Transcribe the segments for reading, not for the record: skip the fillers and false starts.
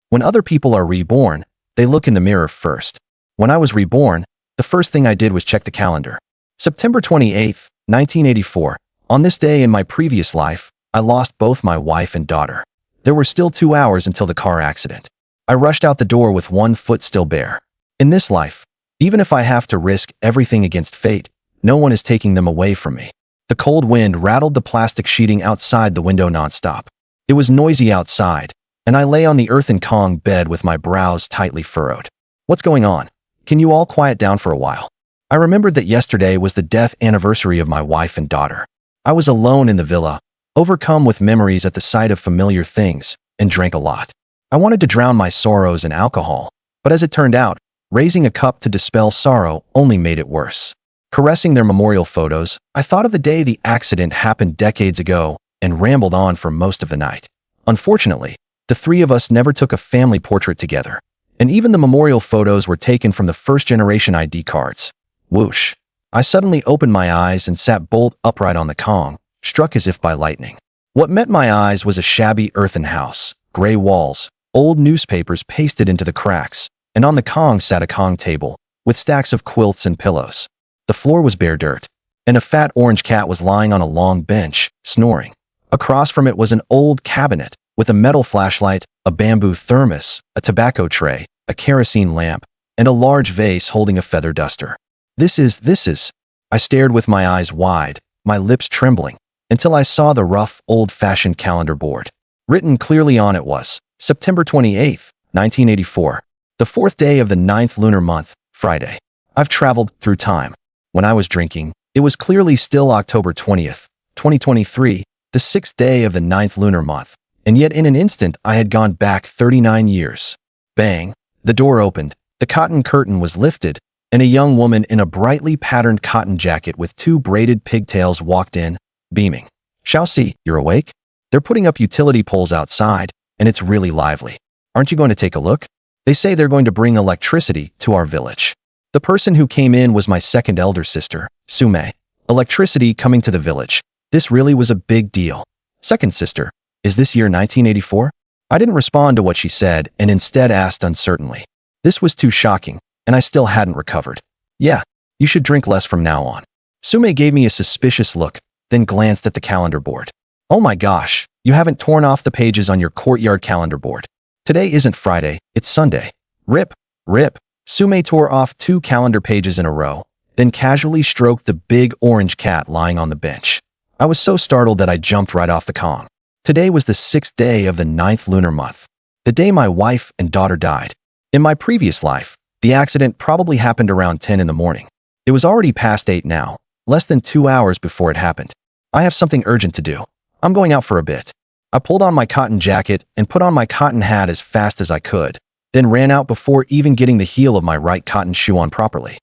When other people are reborn, they look in the mirror first. When I was reborn, the first thing I did was check the calendar. September 28th, 1984. On this day in my previous life, I lost both my wife and daughter. There were still 2 hours until the car accident. I rushed out the door with one foot still bare. In this life, even if I have to risk everything against fate, no one is taking them away from me. The cold wind rattled the plastic sheeting outside the window nonstop. It was noisy outside, and I lay on the earthen Kong bed with my brows tightly furrowed. What's going on? Can you all quiet down for a while? I remembered that yesterday was the death anniversary of my wife and daughter. I was alone in the villa, overcome with memories at the sight of familiar things, and drank a lot. I wanted to drown my sorrows in alcohol, but as it turned out, raising a cup to dispel sorrow only made it worse. Caressing their memorial photos, I thought of the day the accident happened decades ago and rambled on for most of the night. Unfortunately, the three of us never took a family portrait together, and even the memorial photos were taken from the first-generation ID cards. Whoosh! I suddenly opened my eyes and sat bolt upright on the Kong, struck as if by lightning. What met my eyes was a shabby earthen house, gray walls, old newspapers pasted into the cracks, and on the Kong sat a Kong table, with stacks of quilts and pillows. The floor was bare dirt, and a fat orange cat was lying on a long bench, snoring. Across from it was an old cabinet, with a metal flashlight, a bamboo thermos, a tobacco tray, a kerosene lamp, and a large vase holding a feather duster. This is. I stared with my eyes wide, my lips trembling, until I saw the rough, old-fashioned calendar board. Written clearly on it was, September 28th, 1984, the 4th day of the 9th lunar month, Friday. I've traveled through time. When I was drinking, it was clearly still October 20th, 2023, the 6th day of the 9th lunar month, and yet in an instant I had gone back 39 years. Bang! The door opened, the cotton curtain was lifted, and a young woman in a brightly patterned cotton jacket with 2 braided pigtails walked in, beaming. Xiaoxi, you're awake? They're putting up utility poles outside, and it's really lively. Aren't you going to take a look? They say they're going to bring electricity to our village. The person who came in was my second elder sister, Sume. Electricity coming to the village. This really was a big deal. Second sister, is this year 1984? I didn't respond to what she said and instead asked uncertainly. This was too shocking, and I still hadn't recovered. Yeah, you should drink less from now on. Sume gave me a suspicious look, then glanced at the calendar board. Oh my gosh, you haven't torn off the pages on your courtyard calendar board. Today isn't Friday, it's Sunday. Rip, rip. Sume tore off 2 calendar pages in a row, then casually stroked the big orange cat lying on the bench. I was so startled that I jumped right off the Kong. Today was the 6th day of the 9th lunar month, the day my wife and daughter died. In my previous life, the accident probably happened around 10 in the morning. It was already past 8 now, less than 2 hours before it happened. I have something urgent to do. I'm going out for a bit. I pulled on my cotton jacket and put on my cotton hat as fast as I could, then ran out before even getting the heel of my right cotton shoe on properly.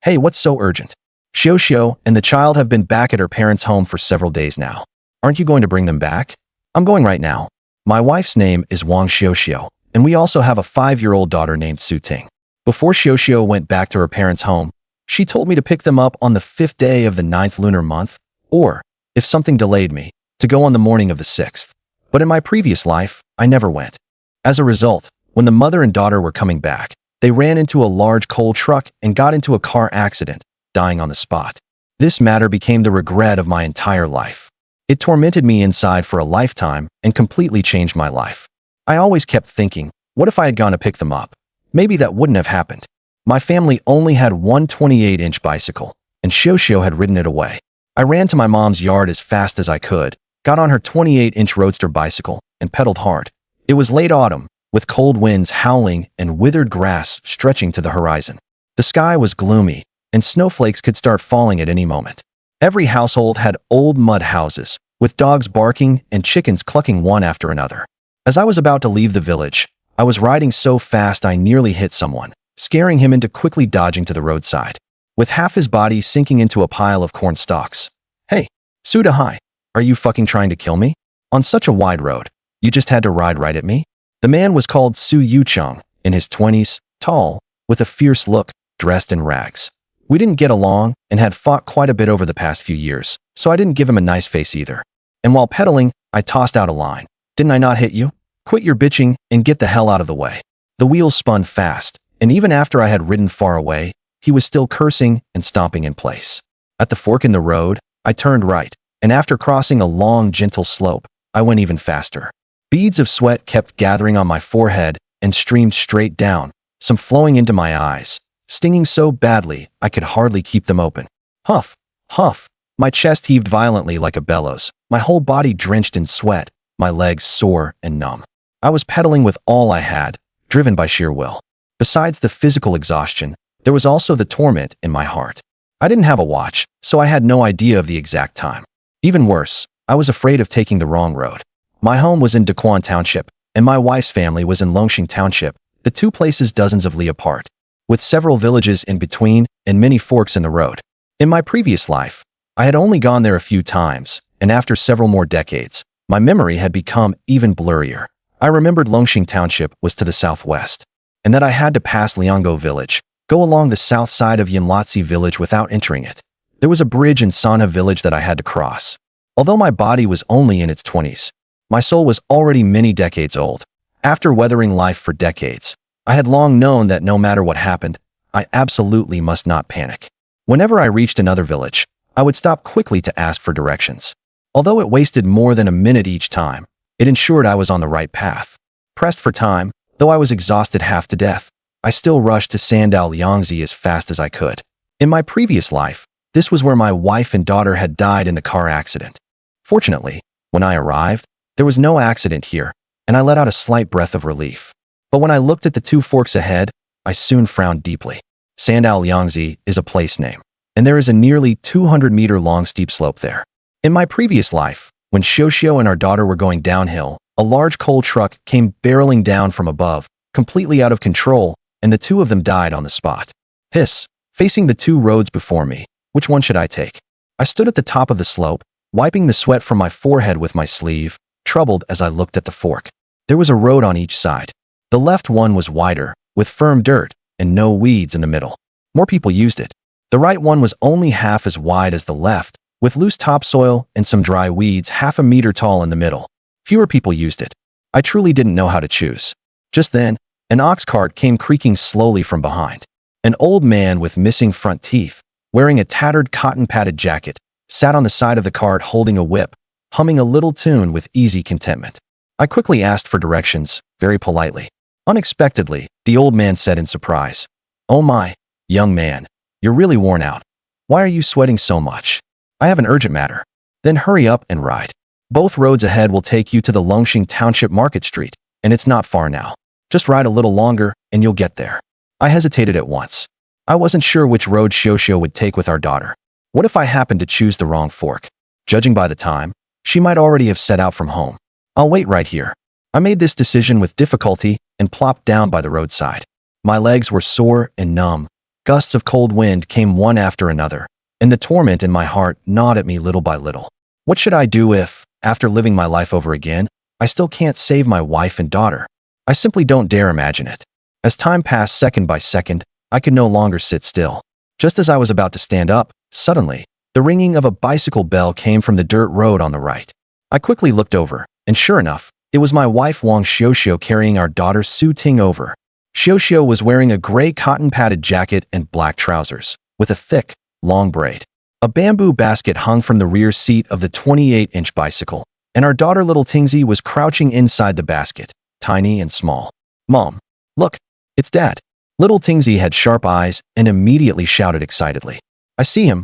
Hey, what's so urgent? Xiao and the child have been back at her parents' home for several days now. Aren't you going to bring them back? I'm going right now. My wife's name is Wang Xiao, and we also have a 5-year-old daughter named Su Ting. Before Xiao went back to her parents' home, she told me to pick them up on the 5th day of the 9th lunar month, or, if something delayed me, to go on the morning of the 6th. But in my previous life, I never went. As a result, when the mother and daughter were coming back, they ran into a large coal truck and got into a car accident, dying on the spot. This matter became the regret of my entire life. It tormented me inside for a lifetime and completely changed my life. I always kept thinking, what if I had gone to pick them up? Maybe that wouldn't have happened. My family only had one 28-inch bicycle, and Xiao had ridden it away. I ran to my mom's yard as fast as I could, got on her 28-inch roadster bicycle, and pedaled hard. It was late autumn, with cold winds howling and withered grass stretching to the horizon. The sky was gloomy, and snowflakes could start falling at any moment. Every household had old mud houses, with dogs barking and chickens clucking one after another. As I was about to leave the village, I was riding so fast I nearly hit someone, scaring him into quickly dodging to the roadside, with half his body sinking into a pile of corn stalks. Hey, Su Dahai, are you fucking trying to kill me? On such a wide road, you just had to ride right at me? The man was called Su Yucheng, in his 20s, tall, with a fierce look, dressed in rags. We didn't get along and had fought quite a bit over the past few years, so I didn't give him a nice face either. And while pedaling, I tossed out a line. Didn't I not hit you? Quit your bitching and get the hell out of the way. The wheels spun fast, and even after I had ridden far away, he was still cursing and stomping in place. At the fork in the road, I turned right, and after crossing a long, gentle slope, I went even faster. Beads of sweat kept gathering on my forehead and streamed straight down, some flowing into my eyes, stinging so badly I could hardly keep them open. Huff, huff. My chest heaved violently like a bellows, my whole body drenched in sweat, my legs sore and numb. I was pedaling with all I had, driven by sheer will. Besides the physical exhaustion, there was also the torment in my heart. I didn't have a watch, so I had no idea of the exact time. Even worse, I was afraid of taking the wrong road. My home was in Dahai Township, and my wife's family was in Longshan Township, the two places dozens of li apart, with several villages in between and many forks in the road. In my previous life, I had only gone there a few times, and after several more decades, my memory had become even blurrier. I remembered Longshan Township was to the southwest, and that I had to pass Lianggo village, go along the south side of Yanlatsi village without entering it. There was a bridge in Sanha village that I had to cross. Although my body was only in its 20s, my soul was already many decades old. After weathering life for decades, I had long known that no matter what happened, I absolutely must not panic. Whenever I reached another village, I would stop quickly to ask for directions. Although it wasted more than a minute each time, it ensured I was on the right path. Pressed for time, though I was exhausted half to death, I still rushed to Sandal Yangzi as fast as I could. In my previous life, this was where my wife and daughter had died in the car accident. Fortunately, when I arrived, there was no accident here, and I let out a slight breath of relief. But when I looked at the two forks ahead, I soon frowned deeply. Sandal Yangzi is a place name, and there is a nearly 200-meter-long steep slope there. In my previous life, when Xiaoxiao and our daughter were going downhill, a large coal truck came barreling down from above, completely out of control, and the two of them died on the spot. Hiss, facing the two roads before me, which one should I take? I stood at the top of the slope, wiping the sweat from my forehead with my sleeve, troubled as I looked at the fork. There was a road on each side. The left one was wider, with firm dirt, and no weeds in the middle. More people used it. The right one was only half as wide as the left, with loose topsoil and some dry weeds half a meter tall in the middle. Fewer people used it. I truly didn't know how to choose. Just then, an ox cart came creaking slowly from behind. An old man with missing front teeth, wearing a tattered cotton-padded jacket, sat on the side of the cart holding a whip, humming a little tune with easy contentment. I quickly asked for directions, very politely. Unexpectedly, the old man said in surprise, "Oh my, young man, you're really worn out. Why are you sweating so much? I have an urgent matter." "Then hurry up and ride. Both roads ahead will take you to the Longshan Township Market Street, and it's not far now. Just ride a little longer, and you'll get there." I hesitated at once. I wasn't sure which road Xiaoxiao would take with our daughter. What if I happened to choose the wrong fork? Judging by the time, she might already have set out from home. "I'll wait right here." I made this decision with difficulty and plopped down by the roadside. My legs were sore and numb. Gusts of cold wind came one after another, and the torment in my heart gnawed at me little by little. What should I do if, after living my life over again, I still can't save my wife and daughter? I simply don't dare imagine it. As time passed second by second, I could no longer sit still. Just as I was about to stand up, suddenly, the ringing of a bicycle bell came from the dirt road on the right. I quickly looked over, and sure enough, it was my wife Wang Xiaoxiao carrying our daughter Su Ting over. Xiaoxiao was wearing a gray cotton-padded jacket and black trousers, with a thick, long braid. A bamboo basket hung from the rear seat of the 28-inch bicycle, and our daughter little Tingzi was crouching inside the basket, tiny and small. "Mom, look, it's Dad." Little Tingzi had sharp eyes and immediately shouted excitedly, I see him,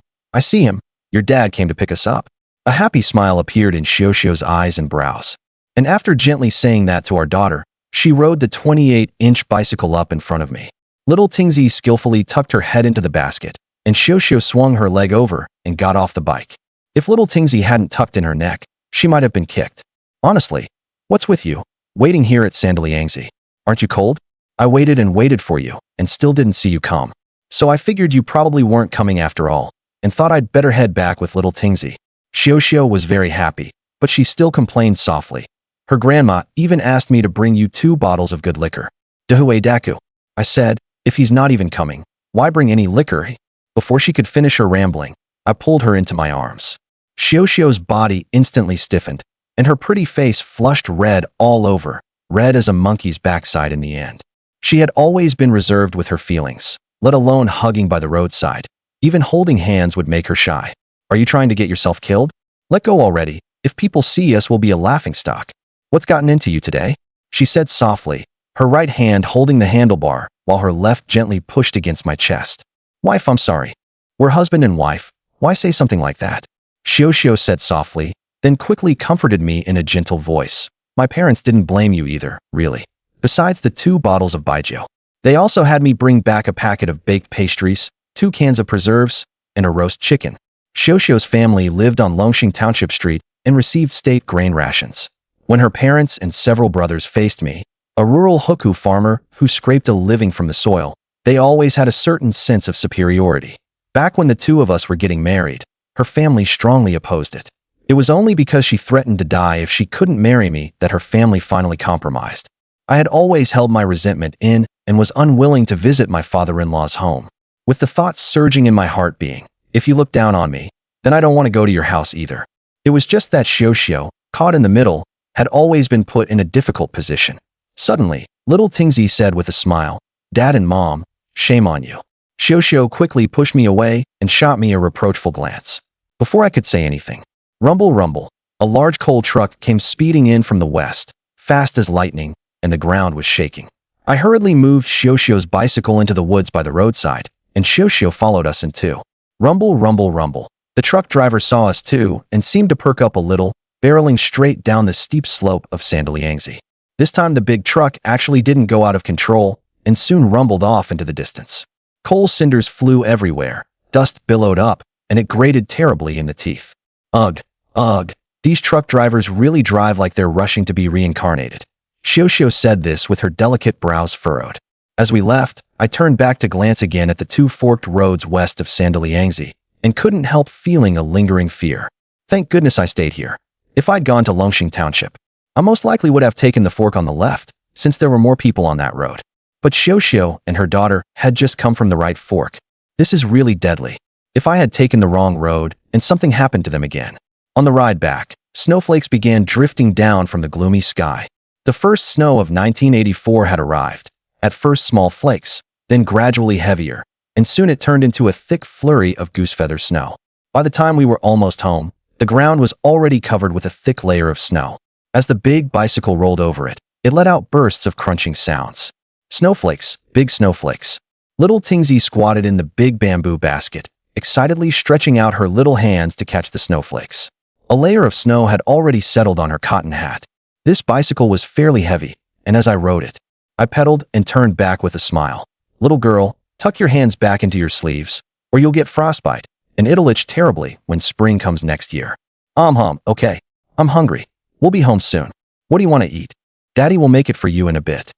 your dad came to pick us up." A happy smile appeared in Xiaoxiao's eyes and brows. And after gently saying that to our daughter, she rode the 28-inch bicycle up in front of me. Little Tingzi skillfully tucked her head into the basket, and Xiaoxiao swung her leg over and got off the bike. If little Tingzi hadn't tucked in her neck, she might have been kicked. "Honestly, what's with you, waiting here at Sandaliangzi? Aren't you cold? I waited and waited for you, and still didn't see you come. So I figured you probably weren't coming after all, and thought I'd better head back with little Tingzi." Xiaoxiao was very happy, but she still complained softly. "Her grandma even asked me to bring you 2 bottles of good liquor." "Dahai Daku," I said, "if he's not even coming, why bring any liquor?" Before she could finish her rambling, I pulled her into my arms. Xiaoxiao's body instantly stiffened, and her pretty face flushed red all over, red as a monkey's backside in the end. She had always been reserved with her feelings, let alone hugging by the roadside. Even holding hands would make her shy. Are you trying to get yourself killed? Let go already. If people see us, we'll be a laughingstock. What's gotten into you today? She said softly, her right hand holding the handlebar, while her left gently pushed against my chest. Wife, I'm sorry. We're husband and wife. Why say something like that? Xiao said softly, then quickly comforted me in a gentle voice. My parents didn't blame you either, really. Besides the 2 bottles of baijiu, they also had me bring back a packet of baked pastries, 2 cans of preserves, and a roast chicken. Xiao's family lived on Longxing Township Street and received state grain rations. When her parents and several brothers faced me, a rural hukou farmer who scraped a living from the soil, they always had a certain sense of superiority. Back when the 2 of us were getting married, her family strongly opposed it. It was only because she threatened to die if she couldn't marry me that her family finally compromised. I had always held my resentment in and was unwilling to visit my father-in-law's home, with the thoughts surging in my heart being, if you look down on me, then I don't want to go to your house either. It was just that Xiao, caught in the middle, had always been put in a difficult position. Suddenly, little Tingzi said with a smile, Dad and Mom, shame on you. Xiao quickly pushed me away and shot me a reproachful glance. Before I could say anything, rumble rumble, a large coal truck came speeding in from the west, fast as lightning, and the ground was shaking. I hurriedly moved Xiao's bicycle into the woods by the roadside, and Xiao followed us in 2. Rumble rumble rumble. The truck driver saw us too and seemed to perk up a little, barreling straight down the steep slope of Sandaliangzi. This time the big truck actually didn't go out of control and soon rumbled off into the distance. Coal cinders flew everywhere, dust billowed up, and it grated terribly in the teeth. Ugh, ugh, these truck drivers really drive like they're rushing to be reincarnated. Xiao said this with her delicate brows furrowed. As we left, I turned back to glance again at the 2 forked roads west of Sandaliangzi and couldn't help feeling a lingering fear. Thank goodness I stayed here. If I'd gone to Longxing Township, I most likely would have taken the fork on the left, since there were more people on that road. But Xiao and her daughter had just come from the right fork. This is really deadly. If I had taken the wrong road and something happened to them again. On the ride back, snowflakes began drifting down from the gloomy sky. The first snow of 1984 had arrived. At first small flakes, then gradually heavier, and soon it turned into a thick flurry of goosefeather snow. By the time we were almost home, the ground was already covered with a thick layer of snow. As the big bicycle rolled over it, it let out bursts of crunching sounds. Snowflakes, big snowflakes. Little Tingzi squatted in the big bamboo basket, excitedly stretching out her little hands to catch the snowflakes. A layer of snow had already settled on her cotton hat. This bicycle was fairly heavy, and as I rode it, I pedaled and turned back with a smile. Little girl, tuck your hands back into your sleeves, or you'll get frostbite, and it'll itch terribly when spring comes next year. Okay. I'm hungry. We'll be home soon. What do you want to eat? Daddy will make it for you in a bit.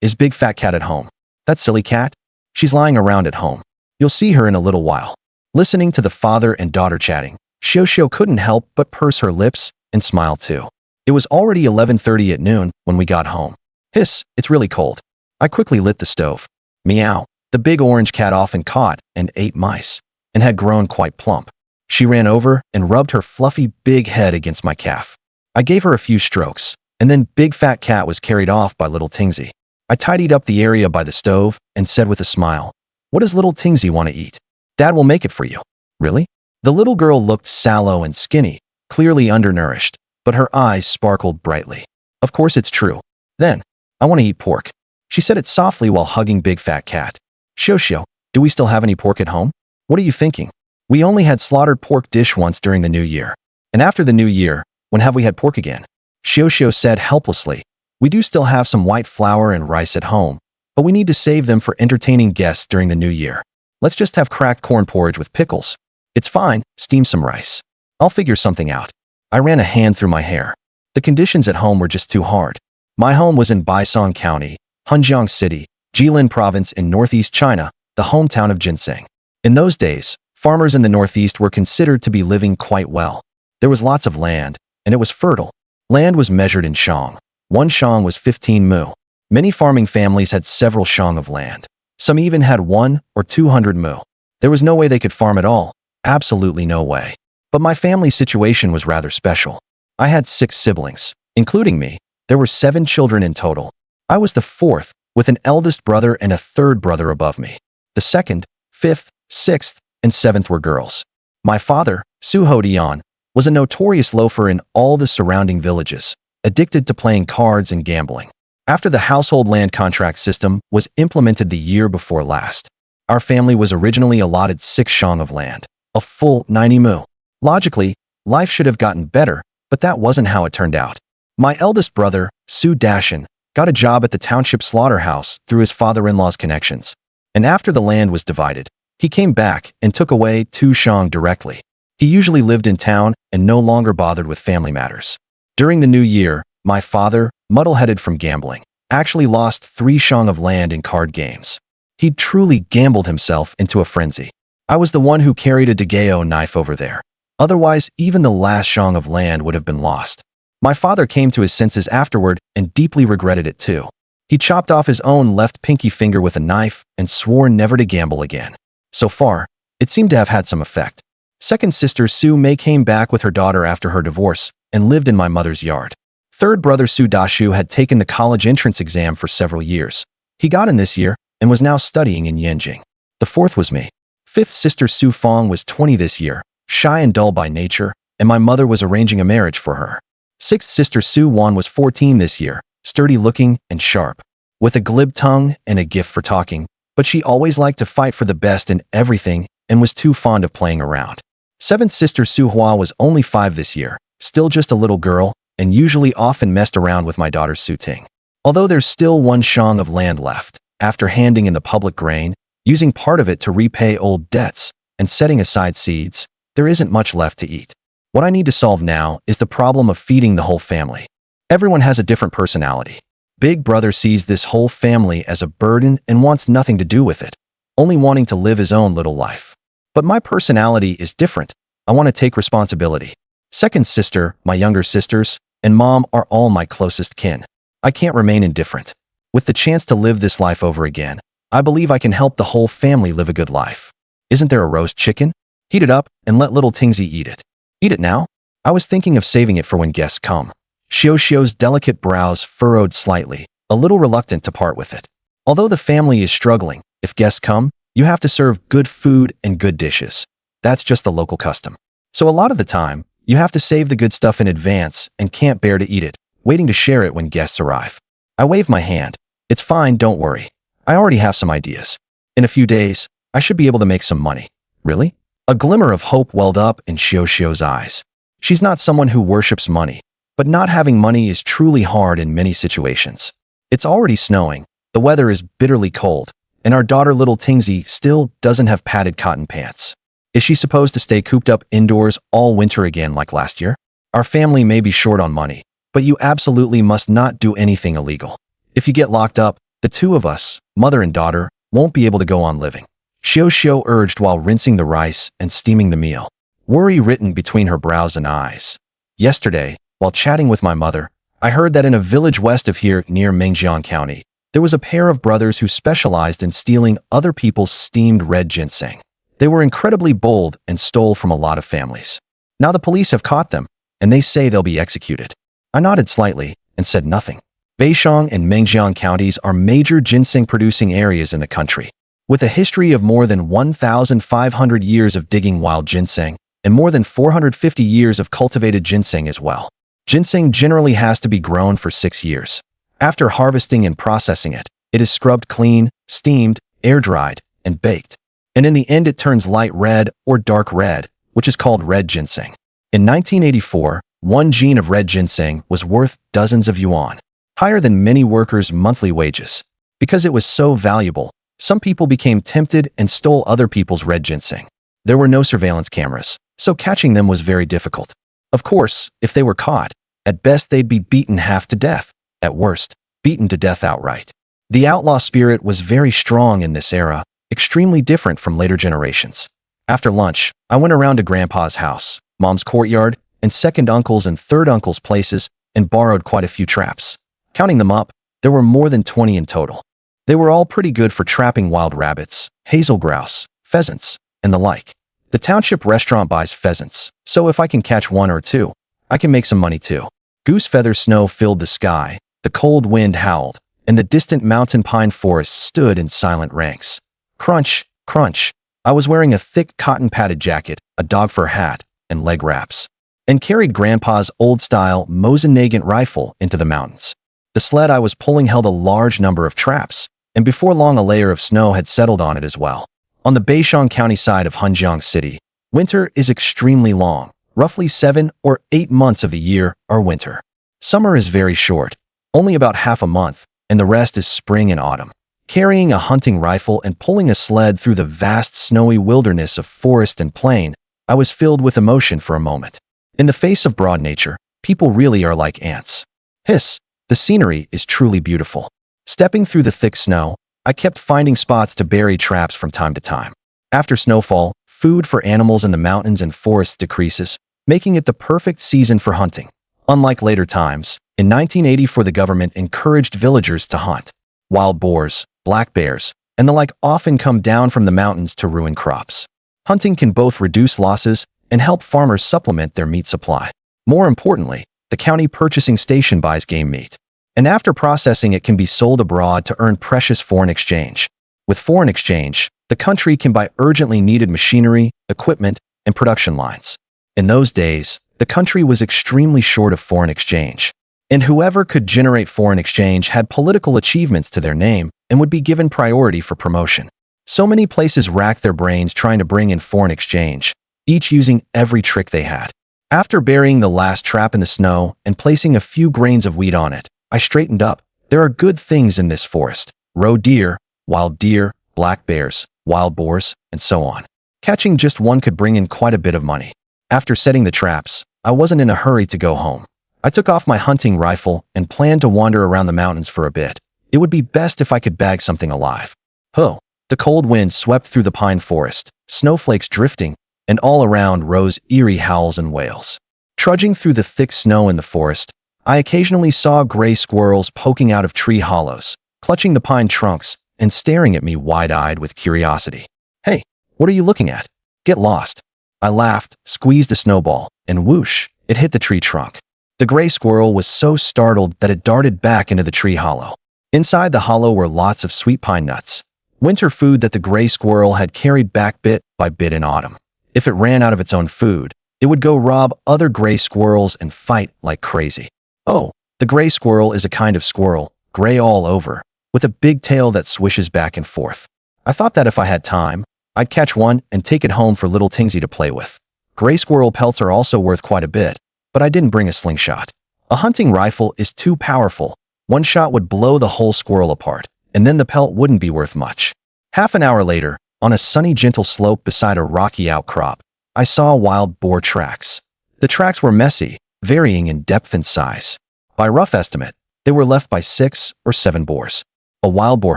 Is Big Fat Cat at home? That silly cat? She's lying around at home. You'll see her in a little while. Listening to the father and daughter chatting, Xiao couldn't help but purse her lips and smile too. It was already 11:30 at noon when we got home. Hiss, it's really cold. I quickly lit the stove. Meow. The big orange cat often caught and ate mice, and had grown quite plump. She ran over and rubbed her fluffy big head against my calf. I gave her a few strokes, and then Big Fat Cat was carried off by little Tingzi. I tidied up the area by the stove and said with a smile, what does little Tingzi want to eat? Dad will make it for you. Really? The little girl looked sallow and skinny, clearly undernourished, but her eyes sparkled brightly. Of course it's true. Then, I want to eat pork. She said it softly while hugging Big Fat Cat. Xiao, do we still have any pork at home? What are you thinking? We only had slaughtered pork dish once during the New Year. And after the New Year, when have we had pork again? Xiao said helplessly. We do still have some white flour and rice at home, but we need to save them for entertaining guests during the New Year. Let's just have cracked corn porridge with pickles. It's fine, steam some rice. I'll figure something out. I ran a hand through my hair. The conditions at home were just too hard. My home was in Baisong County, Hunjiang City, Jilin Province in northeast China, the hometown of ginseng. In those days, farmers in the northeast were considered to be living quite well. There was lots of land, and it was fertile. Land was measured in shang. One shang was 15 mu. Many farming families had several shang of land. Some even had 1 or 200 mu. There was no way they could farm at all. Absolutely no way. But my family situation was rather special. I had 6 siblings, including me, There were 7 children in total. I was the 4th, with an eldest brother and a 3rd brother above me. The 2nd, 5th, 6th, and 7th were girls. My father, Suho Dion, was a notorious loafer in all the surrounding villages, addicted to playing cards and gambling. After the household land contract system was implemented the year before last, our family was originally allotted 6 shang of land, a full 90 mu. Logically, life should have gotten better, but that wasn't how it turned out. My eldest brother, Su Dashin, got a job at the township slaughterhouse through his father-in-law's connections. And after the land was divided, he came back and took away 2 shang directly. He usually lived in town and no longer bothered with family matters. During the new year, my father, muddle-headed from gambling, actually lost 3 shang of land in card games. He'd truly gambled himself into a frenzy. I was the one who carried a Dageo knife over there. Otherwise, even the last shang of land would have been lost. My father came to his senses afterward and deeply regretted it too. He chopped off his own left pinky finger with a knife and swore never to gamble again. So far, it seemed to have had some effect. Second sister Su Mei came back with her daughter after her divorce and lived in my mother's yard. Third brother Su Dashu had taken the college entrance exam for several years. He got in this year and was now studying in Yanjing. The 4th was me. 5th sister Su Fong was 20 this year, shy and dull by nature, and my mother was arranging a marriage for her. 6th sister Su Wan was 14 this year, sturdy-looking and sharp, with a glib tongue and a gift for talking, but she always liked to fight for the best in everything and was too fond of playing around. 7th sister Su Hua was only 5 this year, still just a little girl, and usually often messed around with my daughter Su Ting. Although there's still 1 shang of land left, after handing in the public grain, using part of it to repay old debts, and setting aside seeds, there isn't much left to eat. What I need to solve now is the problem of feeding the whole family. Everyone has a different personality. Big brother sees this whole family as a burden and wants nothing to do with it, only wanting to live his own little life. But my personality is different. I want to take responsibility. Second sister, my younger sisters, and mom are all my closest kin. I can't remain indifferent. With the chance to live this life over again, I believe I can help the whole family live a good life. Isn't there a roast chicken? Heat it up and let little Tingsy eat it. Eat it now? I was thinking of saving it for when guests come. Xiao's delicate brows furrowed slightly, a little reluctant to part with it. Although the family is struggling, if guests come, you have to serve good food and good dishes. That's just the local custom. So a lot of the time, you have to save the good stuff in advance and can't bear to eat it, waiting to share it when guests arrive. I wave my hand. It's fine, don't worry. I already have some ideas. In a few days, I should be able to make some money. Really? A glimmer of hope welled up in Xiao's eyes. She's not someone who worships money, but not having money is truly hard in many situations. It's already snowing, the weather is bitterly cold, and our daughter little Tingsy still doesn't have padded cotton pants. Is she supposed to stay cooped up indoors all winter again like last year? Our family may be short on money, but you absolutely must not do anything illegal. If you get locked up, the 2 of us, mother and daughter, won't be able to go on living. Xiao urged while rinsing the rice and steaming the meal, worry written between her brows and eyes. Yesterday, while chatting with my mother, I heard that in a village west of here near Mengjiang County, there was a pair of brothers who specialized in stealing other people's steamed red ginseng. They were incredibly bold and stole from a lot of families. Now the police have caught them, and they say they'll be executed. I nodded slightly and said nothing. Beixiang and Mengjiang counties are major ginseng-producing areas in the country, with a history of more than 1,500 years of digging wild ginseng and more than 450 years of cultivated ginseng as well. Ginseng generally has to be grown for 6 years. After harvesting and processing it, it is scrubbed clean, steamed, air-dried, and baked. And in the end it turns light red or dark red, which is called red ginseng. In 1984, 1 gene of red ginseng was worth dozens of yuan, higher than many workers' monthly wages. Because it was so valuable, some people became tempted and stole other people's red ginseng. There were no surveillance cameras, so catching them was very difficult. Of course, if they were caught, at best they'd be beaten half to death, at worst, beaten to death outright. The outlaw spirit was very strong in this era, extremely different from later generations. After lunch, I went around to Grandpa's house, Mom's courtyard, and second uncle's and third uncle's places and borrowed quite a few traps. Counting them up, there were more than 20 in total. They were all pretty good for trapping wild rabbits, hazel grouse, pheasants, and the like. The township restaurant buys pheasants, so if I can catch 1 or 2, I can make some money too. Goose feather snow filled the sky, the cold wind howled, and the distant mountain pine forests stood in silent ranks. Crunch, crunch. I was wearing a thick cotton-padded jacket, a dog fur hat, and leg wraps, and carried Grandpa's old-style Mosin-Nagant rifle into the mountains. The sled I was pulling held a large number of traps, and before long a layer of snow had settled on it as well. On the Beixiong County side of Hunjiang City, winter is extremely long. Roughly 7 or 8 months of the year are winter. Summer is very short, only about half a month, and the rest is spring and autumn. Carrying a hunting rifle and pulling a sled through the vast snowy wilderness of forest and plain, I was filled with emotion for a moment. In the face of broad nature, people really are like ants. Hiss, the scenery is truly beautiful. Stepping through the thick snow, I kept finding spots to bury traps from time to time. After snowfall, food for animals in the mountains and forests decreases, making it the perfect season for hunting. Unlike later times, in 1984 the government encouraged villagers to hunt. Wild boars, black bears, and the like often come down from the mountains to ruin crops. Hunting can both reduce losses and help farmers supplement their meat supply. More importantly, the county purchasing station buys game meat, and after processing it can be sold abroad to earn precious foreign exchange. With foreign exchange, the country can buy urgently needed machinery, equipment, and production lines. In those days, the country was extremely short of foreign exchange, and whoever could generate foreign exchange had political achievements to their name and would be given priority for promotion. So many places racked their brains trying to bring in foreign exchange, each using every trick they had. After burying the last trap in the snow and placing a few grains of wheat on it, I straightened up. There are good things in this forest: roe deer, wild deer, black bears, wild boars, and so on. Catching just one could bring in quite a bit of money. After setting the traps, I wasn't in a hurry to go home. I took off my hunting rifle and planned to wander around the mountains for a bit. It would be best if I could bag something alive. Huh! The cold wind swept through the pine forest, snowflakes drifting, and all around rose eerie howls and wails. Trudging through the thick snow in the forest, I occasionally saw gray squirrels poking out of tree hollows, clutching the pine trunks, and staring at me wide-eyed with curiosity. Hey, what are you looking at? Get lost. I laughed, squeezed a snowball, and whoosh, it hit the tree trunk. The gray squirrel was so startled that it darted back into the tree hollow. Inside the hollow were lots of sweet pine nuts, winter food that the gray squirrel had carried back bit by bit in autumn. If it ran out of its own food, it would go rob other gray squirrels and fight like crazy. Oh, the gray squirrel is a kind of squirrel, gray all over, with a big tail that swishes back and forth. I thought that if I had time, I'd catch one and take it home for little Tingsy to play with. Gray squirrel pelts are also worth quite a bit, but I didn't bring a slingshot. A hunting rifle is too powerful. One shot would blow the whole squirrel apart, and then the pelt wouldn't be worth much. Half an hour later, on a sunny gentle slope beside a rocky outcrop, I saw wild boar tracks. The tracks were messy, varying in depth and size. By rough estimate, they were left by 6 or 7 boars. A wild boar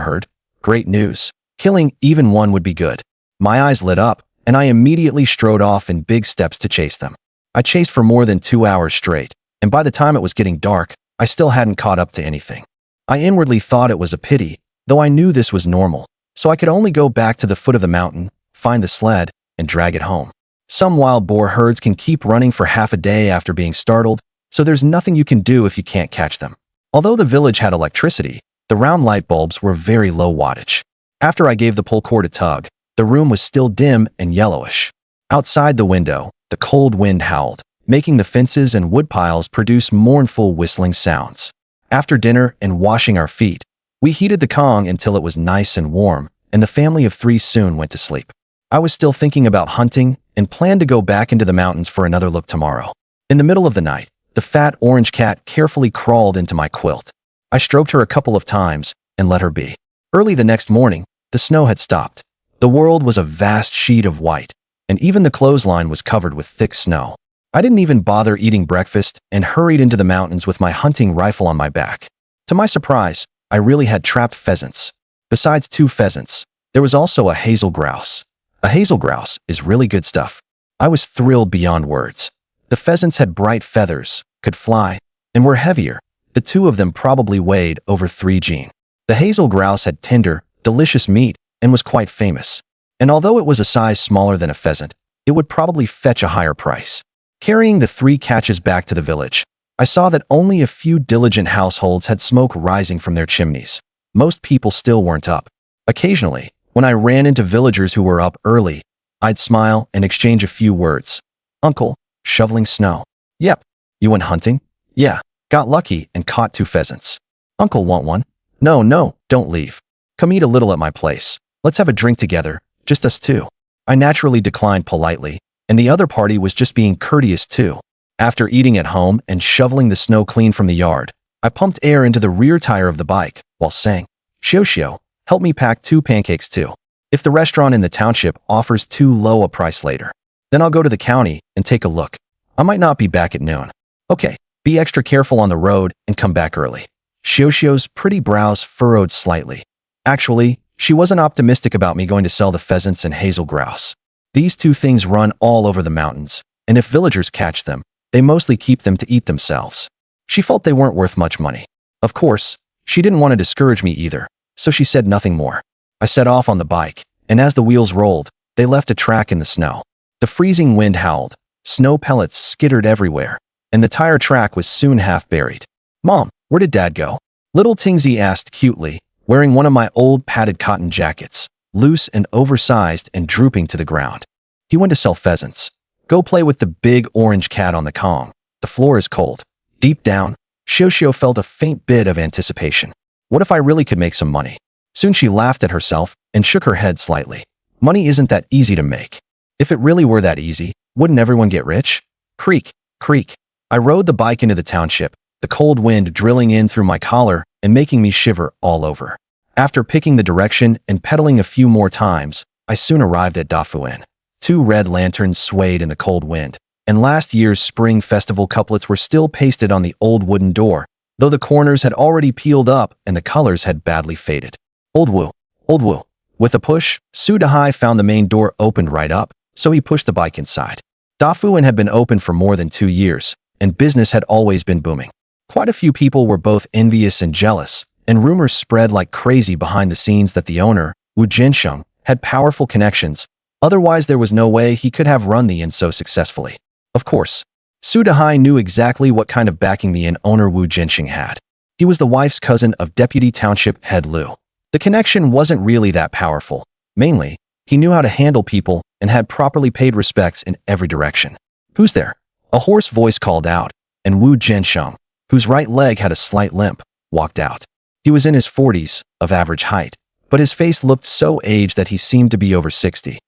herd? Great news. Killing even one would be good. My eyes lit up, and I immediately strode off in big steps to chase them. I chased for more than 2 hours straight, and by the time it was getting dark, I still hadn't caught up to anything. I inwardly thought it was a pity, though I knew this was normal, so I could only go back to the foot of the mountain, find the sled, and drag it home. Some wild boar herds can keep running for half a day after being startled, so there's nothing you can do if you can't catch them. Although the village had electricity, the round light bulbs were very low wattage. After I gave the pull cord a tug, the room was still dim and yellowish. Outside the window, the cold wind howled, making the fences and wood piles produce mournful whistling sounds. After dinner and washing our feet, we heated the Kong until it was nice and warm, and the family of 3 soon went to sleep. I was still thinking about hunting and planned to go back into the mountains for another look tomorrow. In the middle of the night, the fat orange cat carefully crawled into my quilt. I stroked her a couple of times and let her be. Early the next morning, the snow had stopped. The world was a vast sheet of white, and even the clothesline was covered with thick snow. I didn't even bother eating breakfast and hurried into the mountains with my hunting rifle on my back. To my surprise, I really had trapped pheasants. Besides 2 pheasants, there was also a hazel grouse. A hazel grouse is really good stuff. I was thrilled beyond words. The pheasants had bright feathers, could fly, and were heavier. The 2 of them probably weighed over 3 jean. The hazel grouse had tender, delicious meat and was quite famous. And although it was a size smaller than a pheasant, it would probably fetch a higher price. Carrying the 3 catches back to the village, I saw that only a few diligent households had smoke rising from their chimneys. Most people still weren't up. Occasionally, when I ran into villagers who were up early, I'd smile and exchange a few words. Uncle, shoveling snow. Yep. You went hunting? Yeah. Got lucky and caught 2 pheasants. Uncle, want one? No, no, don't leave. Come eat a little at my place. Let's have a drink together, just us two. I naturally declined politely, and the other party was just being courteous too. After eating at home and shoveling the snow clean from the yard, I pumped air into the rear tire of the bike while saying, Shio, help me pack 2 pancakes too. If the restaurant in the township offers too low a price later, then I'll go to the county and take a look. I might not be back at noon. Okay, be extra careful on the road and come back early. Shio's pretty brows furrowed slightly. Actually, she wasn't optimistic about me going to sell the pheasants and hazel grouse. These 2 things run all over the mountains, and if villagers catch them, they mostly keep them to eat themselves. She felt they weren't worth much money. Of course, she didn't want to discourage me either, so she said nothing more. I set off on the bike, and as the wheels rolled, they left a track in the snow. The freezing wind howled, snow pellets skittered everywhere, and the tire track was soon half buried. Mom, where did Dad go? Little Tingsy asked cutely, wearing one of my old padded cotton jackets, loose and oversized and drooping to the ground. He went to sell pheasants. Go play with the big orange cat on the Kong. The floor is cold. Deep down, Shio felt a faint bit of anticipation. What if I really could make some money? Soon she laughed at herself and shook her head slightly. Money isn't that easy to make. If it really were that easy, wouldn't everyone get rich? Creak, creak. I rode the bike into the township, the cold wind drilling in through my collar and making me shiver all over. After picking the direction and pedaling a few more times, I soon arrived at Defying. 2 red lanterns swayed in the cold wind, and last year's spring festival couplets were still pasted on the old wooden door, though the corners had already peeled up and the colors had badly faded. Old woo, old woo. With a push, Dahai found the main door opened right up, so he pushed the bike inside. Defying had been open for more than 2 years, and business had always been booming. Quite a few people were both envious and jealous, and rumors spread like crazy behind the scenes that the owner, ginseng, had powerful connections. Otherwise, there was no way he could have run the inn so successfully. Of course, Dahai knew exactly what kind of backing the inn owner ginseng had. He was the wife's cousin of Deputy Township Head Liu. The connection wasn't really that powerful. Mainly, he knew how to handle people and had properly paid respects in every direction. Who's there? A hoarse voice called out, and ginseng, whose right leg had a slight limp, walked out. He was in his 40s, of average height, but his face looked so aged that he seemed to be over 60.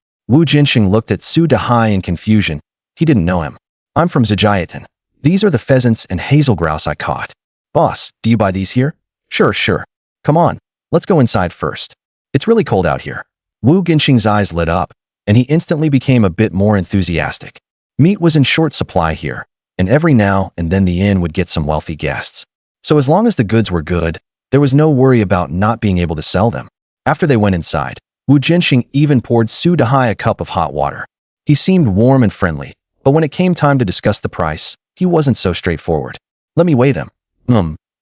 Ginseng looked at Dahai in confusion. He didn't know him. I'm from Zhajiatan. These are the pheasants and hazel grouse I caught. Boss, do you buy these here? Sure. Come on, let's go inside first. It's really cold out here. Ginseng's eyes lit up, and he instantly became a bit more enthusiastic. Meat was in short supply here, and every now and then the inn would get some wealthy guests. So as long as the goods were good, there was no worry about not being able to sell them. After they went inside, Ginseng even poured Dahai a cup of hot water. He seemed warm and friendly, but when it came time to discuss the price, he wasn't so straightforward. Let me weigh them.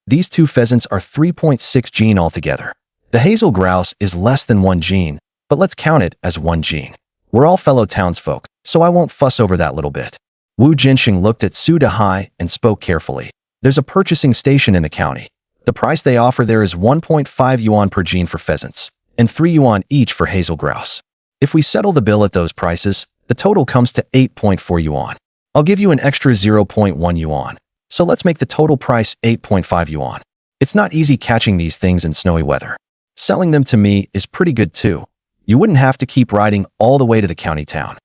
These 2 pheasants are 3.6 gene altogether. The hazel grouse is less than 1 gene, but let's count it as 1 gene. We're all fellow townsfolk, so I won't fuss over that little bit. Ginseng looked at Dahai and spoke carefully. There's a purchasing station in the county. The price they offer there is 1.5 yuan per gene for pheasants, and 3 yuan each for hazel grouse. If we settle the bill at those prices, the total comes to 8.4 yuan. I'll give you an extra 0.1 yuan, so let's make the total price 8.5 yuan. It's not easy catching these things in snowy weather. Selling them to me is pretty good too. You wouldn't have to keep riding all the way to the county town.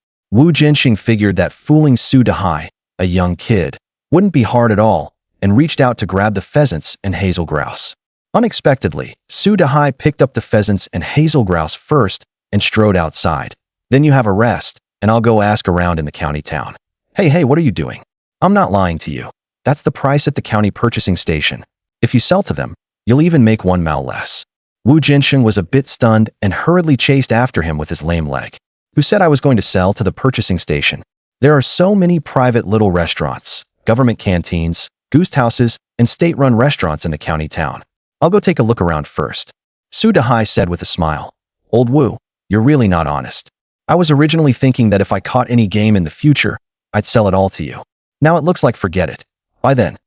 Ginseng figured that fooling Dahai, a young kid, wouldn't be hard at all, and reached out to grab the pheasants and hazel grouse. Unexpectedly, Dahai picked up the pheasants and hazel grouse first and strode outside. Then you have a rest, and I'll go ask around in the county town. Hey, what are you doing? I'm not lying to you. That's the price at the county purchasing station. If you sell to them, you'll even make 1 mao less. Ginseng was a bit stunned and hurriedly chased after him with his lame leg. Who said I was going to sell to the purchasing station? There are so many private little restaurants, government canteens, goose houses, and state-run restaurants in the county town. I'll go take a look around first. Dahai said with a smile. Old Wu, you're really not honest. I was originally thinking that if I caught any game in the future, I'd sell it all to you. Now it looks like forget it. By then.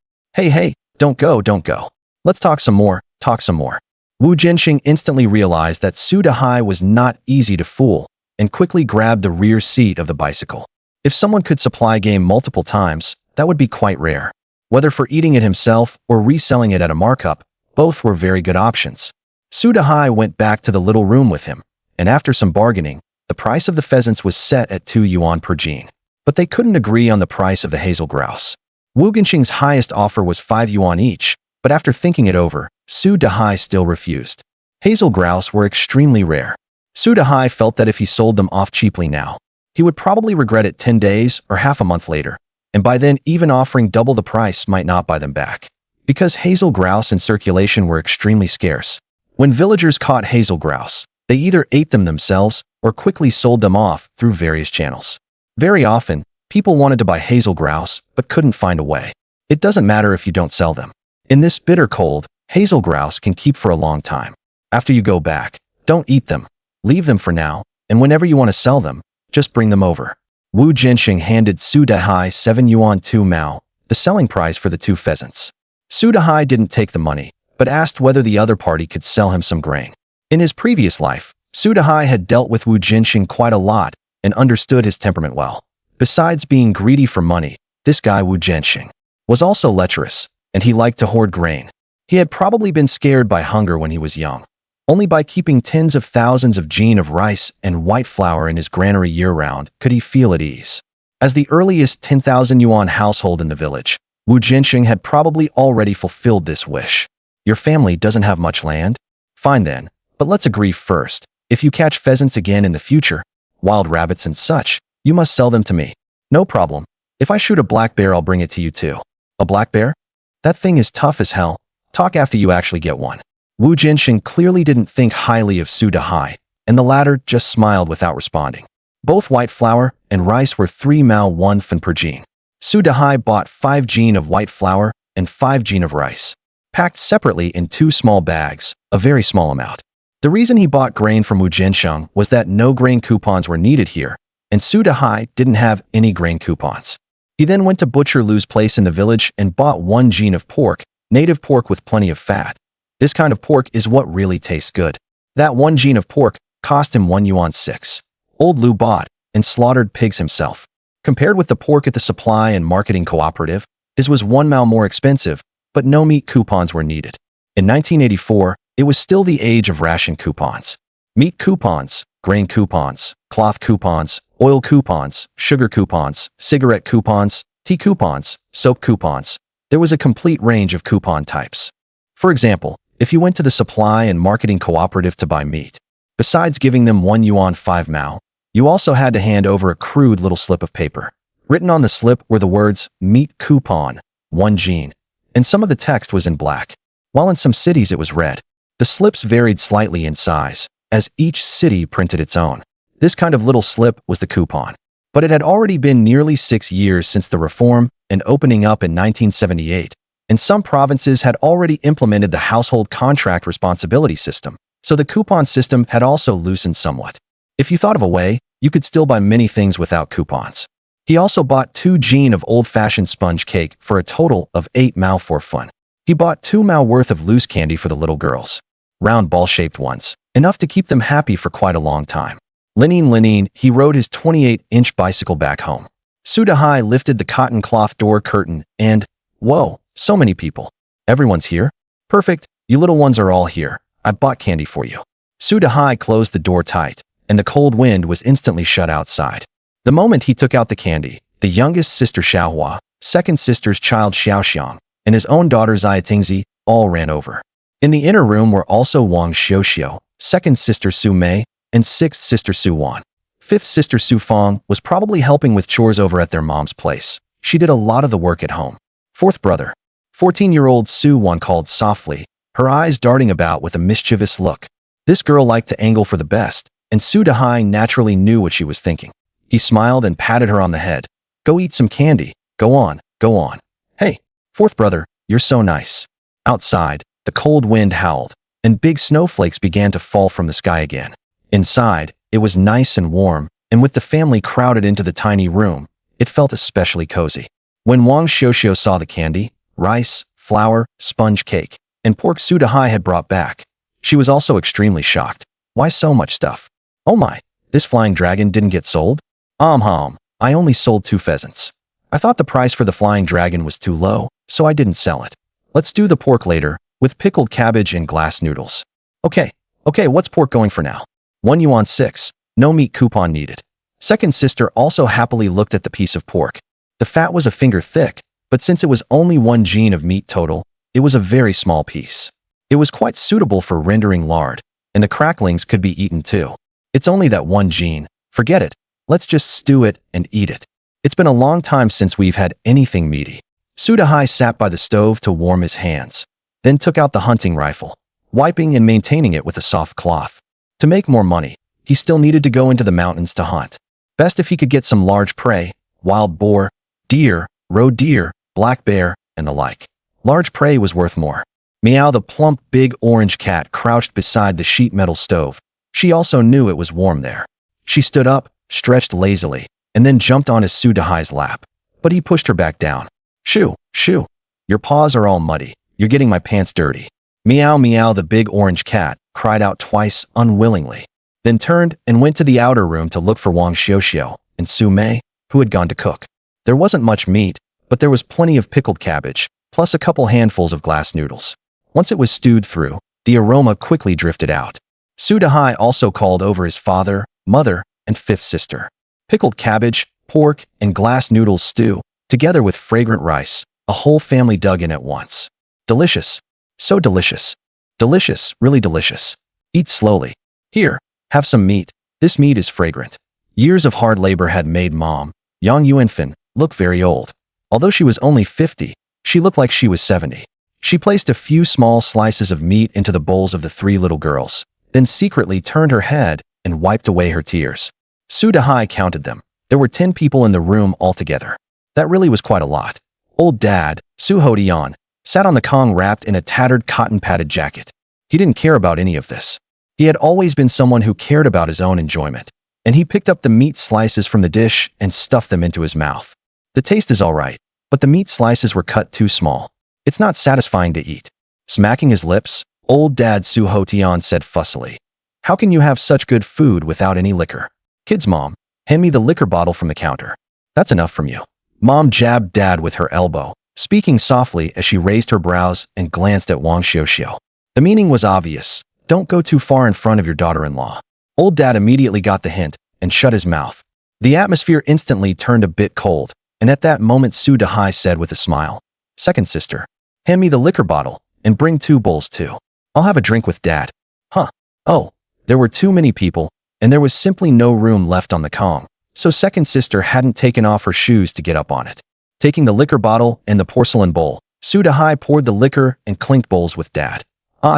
Hey, don't go, don't go. Let's talk some more, talk some more. Wu Jinxing instantly realized that Su Dahai was not easy to fool and quickly grabbed the rear seat of the bicycle. If someone could supply game multiple times, that would be quite rare. Whether for eating it himself or reselling it at a markup, both were very good options. Su Dahai went back to the little room with him, and after some bargaining, the price of the pheasants was set at 2 yuan per jean. But they couldn't agree on the price of the hazel grouse. Wu Jinxing's highest offer was 5 yuan each, but after thinking it over, Su Dahai still refused. Hazel grouse were extremely rare. Su Dahai felt that if he sold them off cheaply now, he would probably regret it 10 days or half a month later, and by then even offering double the price might not buy them back. Because hazel grouse in circulation were extremely scarce. When villagers caught hazel grouse, they either ate them themselves or quickly sold them off through various channels. Very often, people wanted to buy hazel grouse but couldn't find a way. It doesn't matter if you don't sell them. In this bitter cold, hazel grouse can keep for a long time. After you go back, don't eat them. Leave them for now, and whenever you want to sell them, just bring them over. Wu Jinxing handed Su Dahai 7 yuan 2 mao, the selling price for the 2 pheasants. Su Dahai didn't take the money, but asked whether the other party could sell him some grain. In his previous life, Su Dahai had dealt with Wu Jinxing quite a lot and understood his temperament well. Besides being greedy for money, this guy Wu Jinxing was also lecherous, and he liked to hoard grain. He had probably been scared by hunger when he was young. Only by keeping tens of thousands of jean of rice and white flour in his granary year-round could he feel at ease. As the earliest 10,000 yuan household in the village, Wu Jinxing had probably already fulfilled this wish. Your family doesn't have much land? Fine then, but let's agree first. If you catch pheasants again in the future, wild rabbits and such, you must sell them to me. No problem. If I shoot a black bear, I'll bring it to you too. A black bear? That thing is tough as hell. Talk after you actually get one. Wu Jinxing clearly didn't think highly of Su Dahai, and the latter just smiled without responding. Both white flour and rice were 3 mao 1 fen per jean. Su Dahai bought 5 jean of white flour and 5 jean of rice, packed separately in 2 small bags, a very small amount. The reason he bought grain from Wu Jinxing was that no grain coupons were needed here, and Su Dahai didn't have any grain coupons. He then went to Butcher Lu's place in the village and bought 1 jean of pork, native pork with plenty of fat. This kind of pork is what really tastes good. That 1 jean of pork cost him 1 yuan 6. Old Lu bought and slaughtered pigs himself. Compared with the pork at the supply and marketing cooperative, his was 1 mao more expensive, but no meat coupons were needed. In 1984, it was still the age of ration coupons. Meat coupons, grain coupons, cloth coupons, oil coupons, sugar coupons, cigarette coupons, tea coupons, soap coupons. There was a complete range of coupon types. For example, if you went to the supply and marketing cooperative to buy meat, besides giving them 1 yuan 5 mao, you also had to hand over a crude little slip of paper. Written on the slip were the words, meat coupon, 1 jean, and some of the text was in black, while in some cities it was red. The slips varied slightly in size, as each city printed its own. This kind of little slip was the coupon. But it had already been nearly 6 years since the reform and opening up in 1978, and some provinces had already implemented the household contract responsibility system, so the coupon system had also loosened somewhat. If you thought of a way, you could still buy many things without coupons. He also bought 2 jean of old-fashioned sponge cake for a total of 8 mao for fun. He bought 2 mao worth of loose candy for the little girls. Round ball-shaped ones, enough to keep them happy for quite a long time. Leaning, he rode his 28-inch bicycle back home. Su Dahai lifted the cotton cloth door curtain and, whoa, so many people. Everyone's here? Perfect, you little ones are all here. I bought candy for you. Su Dahai closed the door tight, and the cold wind was instantly shut outside. The moment he took out the candy, the youngest sister Xiaohua, second sister's child Xiaoxiang, and his own daughter Xiatingzi all ran over. In the inner room were also Wang Xiuxiu, second sister Su Mei, and sixth sister Su Wan. Fifth sister Su Fong was probably helping with chores over at their mom's place. She did a lot of the work at home. Fourth brother, 14-year-old Su Wan called softly, her eyes darting about with a mischievous look. This girl liked to angle for the best, and Su Dahai naturally knew what she was thinking. He smiled and patted her on the head. Go eat some candy. Go on, go on. Hey, fourth brother, you're so nice. Outside, the cold wind howled, and big snowflakes began to fall from the sky again. Inside, it was nice and warm, and with the family crowded into the tiny room, it felt especially cozy. When Wang Xiuxiu saw the candy, rice, flour, sponge cake, and pork Su Dahai had brought back. She was also extremely shocked. Why so much stuff? Oh my, this flying dragon didn't get sold? I only sold 2 pheasants. I thought the price for the flying dragon was too low, so I didn't sell it. Let's do the pork later, with pickled cabbage and glass noodles. Okay, what's pork going for now? 1 yuan 6, no meat coupon needed. Second sister also happily looked at the piece of pork. The fat was a finger thick, but since it was only 1 jin of meat total, it was a very small piece. It was quite suitable for rendering lard, and the cracklings could be eaten too. It's only that 1 jin, forget it, let's just stew it and eat it. It's been a long time since we've had anything meaty. Su Dahai sat by the stove to warm his hands, then took out the hunting rifle, wiping and maintaining it with a soft cloth. To make more money, he still needed to go into the mountains to hunt. Best if he could get some large prey, wild boar, deer, roe deer, black bear, and the like. Large prey was worth more. Meow, the plump big orange cat, crouched beside the sheet metal stove. She also knew it was warm there. She stood up, stretched lazily, and then jumped on his Su Dahai's lap. But he pushed her back down. Shoo, shoo. Your paws are all muddy. You're getting my pants dirty. Meow, meow, the big orange cat cried out twice unwillingly, then turned and went to the outer room to look for Wang Xiuxiu and Su Mei, who had gone to cook. There wasn't much meat, but there was plenty of pickled cabbage, plus a couple handfuls of glass noodles. Once it was stewed through, the aroma quickly drifted out. Su Dahai also called over his father, mother, and 5th sister. Pickled cabbage, pork, and glass noodles stew, together with fragrant rice, a whole family dug in at once. Delicious. So delicious. Delicious, really delicious. Eat slowly. Here, have some meat. This meat is fragrant. Years of hard labor had made Mom, Yang Yuanfan, look very old. Although she was only 50, she looked like she was 70. She placed a few small slices of meat into the bowls of the 3 little girls, then secretly turned her head and wiped away her tears. Su Dahai counted them. There were 10 people in the room altogether. That really was quite a lot. Old Dad, Su Hodian, sat on the Kong wrapped in a tattered cotton-padded jacket. He didn't care about any of this. He had always been someone who cared about his own enjoyment, and he picked up the meat slices from the dish and stuffed them into his mouth. The taste is all right, but the meat slices were cut too small. It's not satisfying to eat. Smacking his lips, Old Dad Su Hotian said fussily, "How can you have such good food without any liquor? Kids, Mom, hand me the liquor bottle from the counter. That's enough from you." Mom jabbed Dad with her elbow, speaking softly as she raised her brows and glanced at Wang Xiuxiu. The meaning was obvious. Don't go too far in front of your daughter-in-law. Old Dad immediately got the hint and shut his mouth. The atmosphere instantly turned a bit cold, and at that moment Su Dahai said with a smile, "Second sister, hand me the liquor bottle and bring 2 bowls too. I'll have a drink with Dad." Huh. Oh, there were too many people, and there was simply no room left on the Kong, so second sister hadn't taken off her shoes to get up on it. Taking the liquor bottle and the porcelain bowl, Su Dahai poured the liquor and clinked bowls with Dad.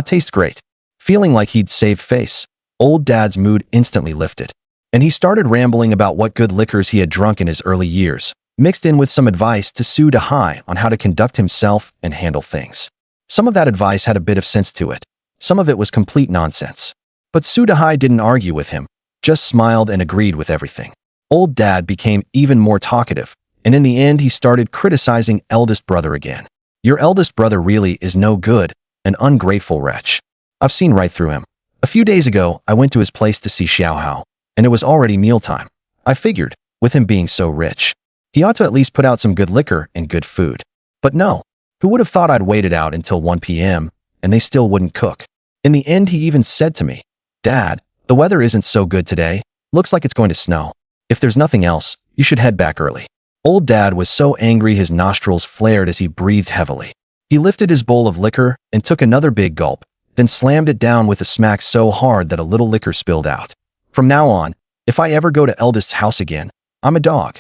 Tastes great. Feeling like he'd saved face, Old Dad's mood instantly lifted, and he started rambling about what good liquors he had drunk in his early years, mixed in with some advice to Su Dahai on how to conduct himself and handle things. Some of that advice had a bit of sense to it. Some of it was complete nonsense. But Su Dahai didn't argue with him, just smiled and agreed with everything. Old Dad became even more talkative, and in the end he started criticizing eldest brother again. "Your eldest brother really is no good, an ungrateful wretch. I've seen right through him. A few days ago, I went to his place to see Xiaohao, and it was already mealtime. I figured, with him being so rich, he ought to at least put out some good liquor and good food. But no, who would have thought I'd waited out until 1 p.m., and they still wouldn't cook? In the end, he even said to me, 'Dad, the weather isn't so good today. Looks like it's going to snow. If there's nothing else, you should head back early.'" Old Dad was so angry his nostrils flared as he breathed heavily. He lifted his bowl of liquor and took another big gulp, then slammed it down with a smack so hard that a little liquor spilled out. "From now on, if I ever go to eldest's house again, I'm a dog.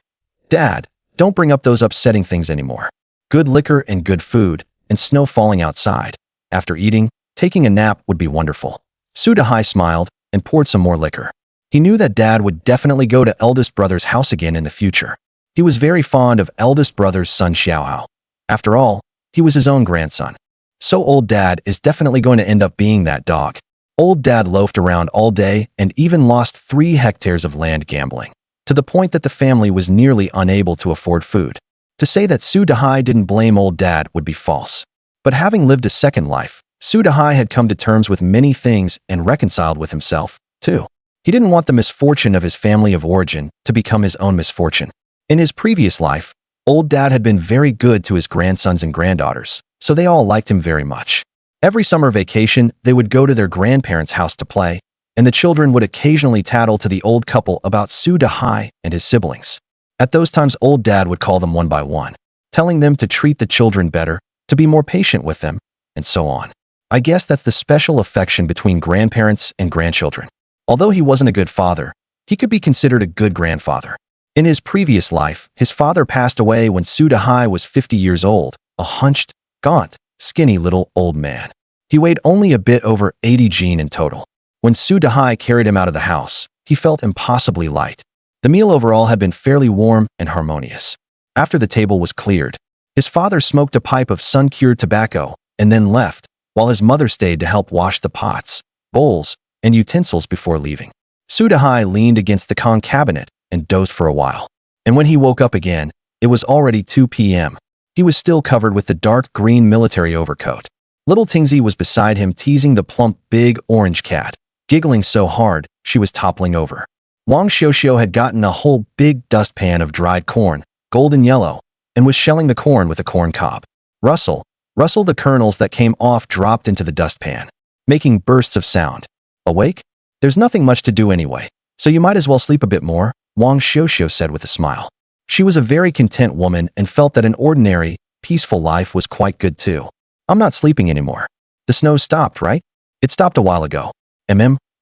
Dad, don't bring up those upsetting things anymore. Good liquor and good food, and snow falling outside. After eating, taking a nap would be wonderful." Su Dahai smiled and poured some more liquor. He knew that Dad would definitely go to eldest brother's house again in the future. He was very fond of eldest brother's son Xiaohao. After all, he was his own grandson. So Old Dad is definitely going to end up being that dog. Old Dad loafed around all day and even lost 3 hectares of land gambling, to the point that the family was nearly unable to afford food. To say that Su Dahai didn't blame Old Dad would be false. But having lived a second life, Su Dahai had come to terms with many things and reconciled with himself, too. He didn't want the misfortune of his family of origin to become his own misfortune. In his previous life, old dad had been very good to his grandsons and granddaughters, so they all liked him very much. Every summer vacation, they would go to their grandparents' house to play, and the children would occasionally tattle to the old couple about Su Dahai and his siblings. At those times, old dad would call them one by one, telling them to treat the children better, to be more patient with them, and so on. I guess that's the special affection between grandparents and grandchildren. Although he wasn't a good father, he could be considered a good grandfather. In his previous life, his father passed away when Su Dahai was 50 years old, a hunched, gaunt, skinny little old man. He weighed only a bit over 80 jin in total. When Su Dahai carried him out of the house, he felt impossibly light. The meal overall had been fairly warm and harmonious. After the table was cleared, his father smoked a pipe of sun-cured tobacco and then left, while his mother stayed to help wash the pots, bowls, and utensils before leaving. Su Dahai leaned against the Kong cabinet and dozed for a while. And when he woke up again, it was already 2 p.m. He was still covered with the dark green military overcoat. Little Tingzi was beside him teasing the plump big orange cat, giggling so hard she was toppling over. Wang Xiuxiu had gotten a whole big dustpan of dried corn, golden yellow, and was shelling the corn with a corn cob. Rustle, rustle, the kernels that came off dropped into the dustpan, making bursts of sound. Awake? There's nothing much to do anyway, so you might as well sleep a bit more, Wang Xiuxiu said with a smile. She was a very content woman and felt that an ordinary, peaceful life was quite good too. I'm not sleeping anymore. The snow stopped, right? It stopped a while ago.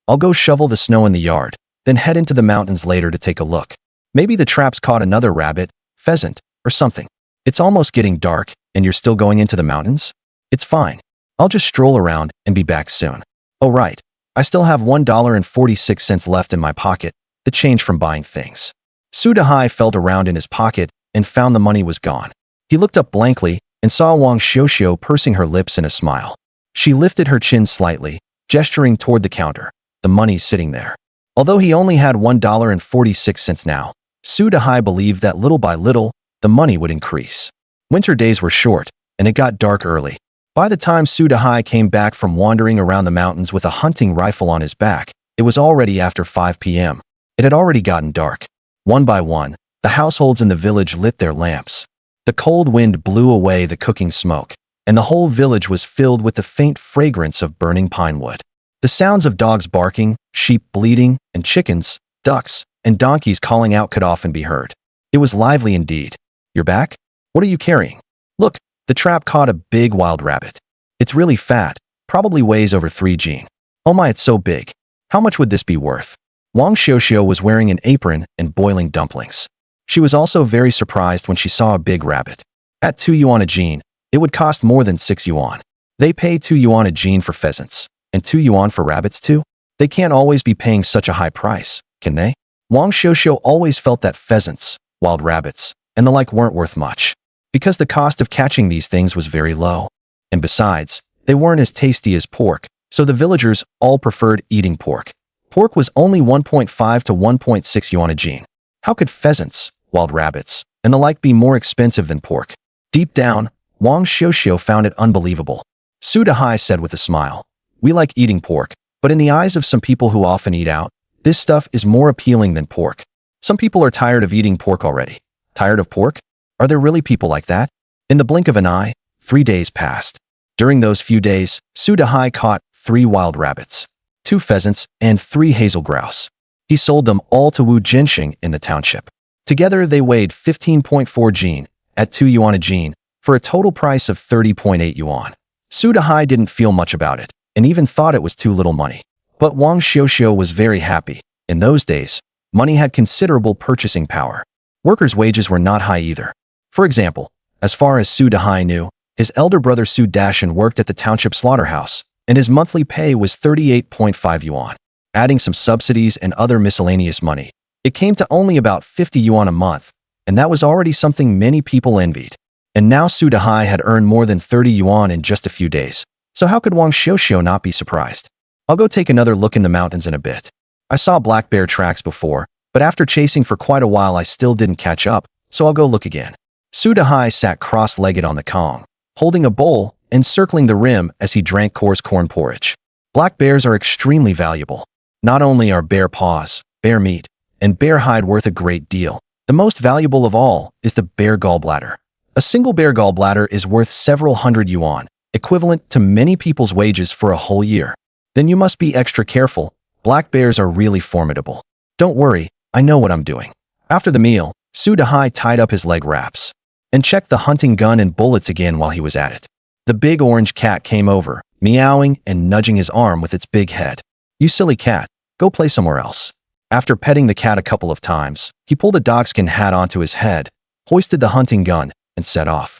I'll go shovel the snow in the yard, then head into the mountains later to take a look. Maybe the traps caught another rabbit, pheasant, or something. It's almost getting dark, and you're still going into the mountains? It's fine. I'll just stroll around and be back soon. Oh right, I still have $1.46 left in my pocket, the change from buying things. Su Dahai felt around in his pocket and found the money was gone. He looked up blankly and saw Wang Xiuxiu pursing her lips in a smile. She lifted her chin slightly, gesturing toward the counter, the money sitting there. Although he only had $1.46 now, Su Dahai believed that little by little, the money would increase. Winter days were short, and it got dark early. By the time Su Dahai came back from wandering around the mountains with a hunting rifle on his back, it was already after 5 p.m. It had already gotten dark. One by one, the households in the village lit their lamps. The cold wind blew away the cooking smoke, and the whole village was filled with the faint fragrance of burning pine wood. The sounds of dogs barking, sheep bleating, and chickens, ducks, and donkeys calling out could often be heard. It was lively indeed. You're back? What are you carrying? Look, the trap caught a big wild rabbit. It's really fat, probably weighs over 3 jin. Oh my, it's so big. How much would this be worth? Wang Xiuxiu was wearing an apron and boiling dumplings. She was also very surprised when she saw a big rabbit. At 2 yuan a jin, it would cost more than 6 yuan. They pay 2 yuan a jin for pheasants, and 2 yuan for rabbits too? They can't always be paying such a high price, can they? Wang Xiuxiu always felt that pheasants, wild rabbits, and the like weren't worth much, because the cost of catching these things was very low. And besides, they weren't as tasty as pork, so the villagers all preferred eating pork. Pork was only 1.5 to 1.6 yuan a jin. How could pheasants, wild rabbits, and the like be more expensive than pork? Deep down, Wang Xiuxiu found it unbelievable. Su Dahai said with a smile, "We like eating pork, but in the eyes of some people who often eat out, this stuff is more appealing than pork. Some people are tired of eating pork already. Tired of pork? Are there really people like that?" In the blink of an eye, 3 days passed. During those few days, Su Dahai caught 3 wild rabbits, 2 pheasants, and 3 hazel grouse. He sold them all to Wu Jianxing in the township. Together they weighed 15.4 jin, at 2 yuan a jin, for a total price of 30.8 yuan. Su Dahai didn't feel much about it, and even thought it was too little money. But Wang Xiuxiu was very happy. In those days, money had considerable purchasing power. Workers' wages were not high either. For example, as far as Su Dahai knew, his elder brother Su Dashan worked at the township slaughterhouse, and his monthly pay was 38.5 yuan. Adding some subsidies and other miscellaneous money, it came to only about 50 yuan a month, and that was already something many people envied. And now Su Dahai had earned more than 30 yuan in just a few days, so how could Wang Xiuxiu not be surprised? I'll go take another look in the mountains in a bit. I saw black bear tracks before, but after chasing for quite a while I still didn't catch up, so I'll go look again. Su Dahai sat cross-legged on the Kong, holding a bowl encircling the rim as he drank coarse corn porridge. Black bears are extremely valuable. Not only are bear paws, bear meat, and bear hide worth a great deal, the most valuable of all is the bear gallbladder. A single bear gallbladder is worth several hundred yuan, equivalent to many people's wages for a whole year. Then you must be extra careful. Black bears are really formidable. Don't worry, I know what I'm doing. After the meal, Dahai tied up his leg wraps and checked the hunting gun and bullets again while he was at it. The big orange cat came over, meowing and nudging his arm with its big head. "You silly cat, go play somewhere else." After petting the cat a couple of times, he pulled a dogskin hat onto his head, hoisted the hunting gun, and set off.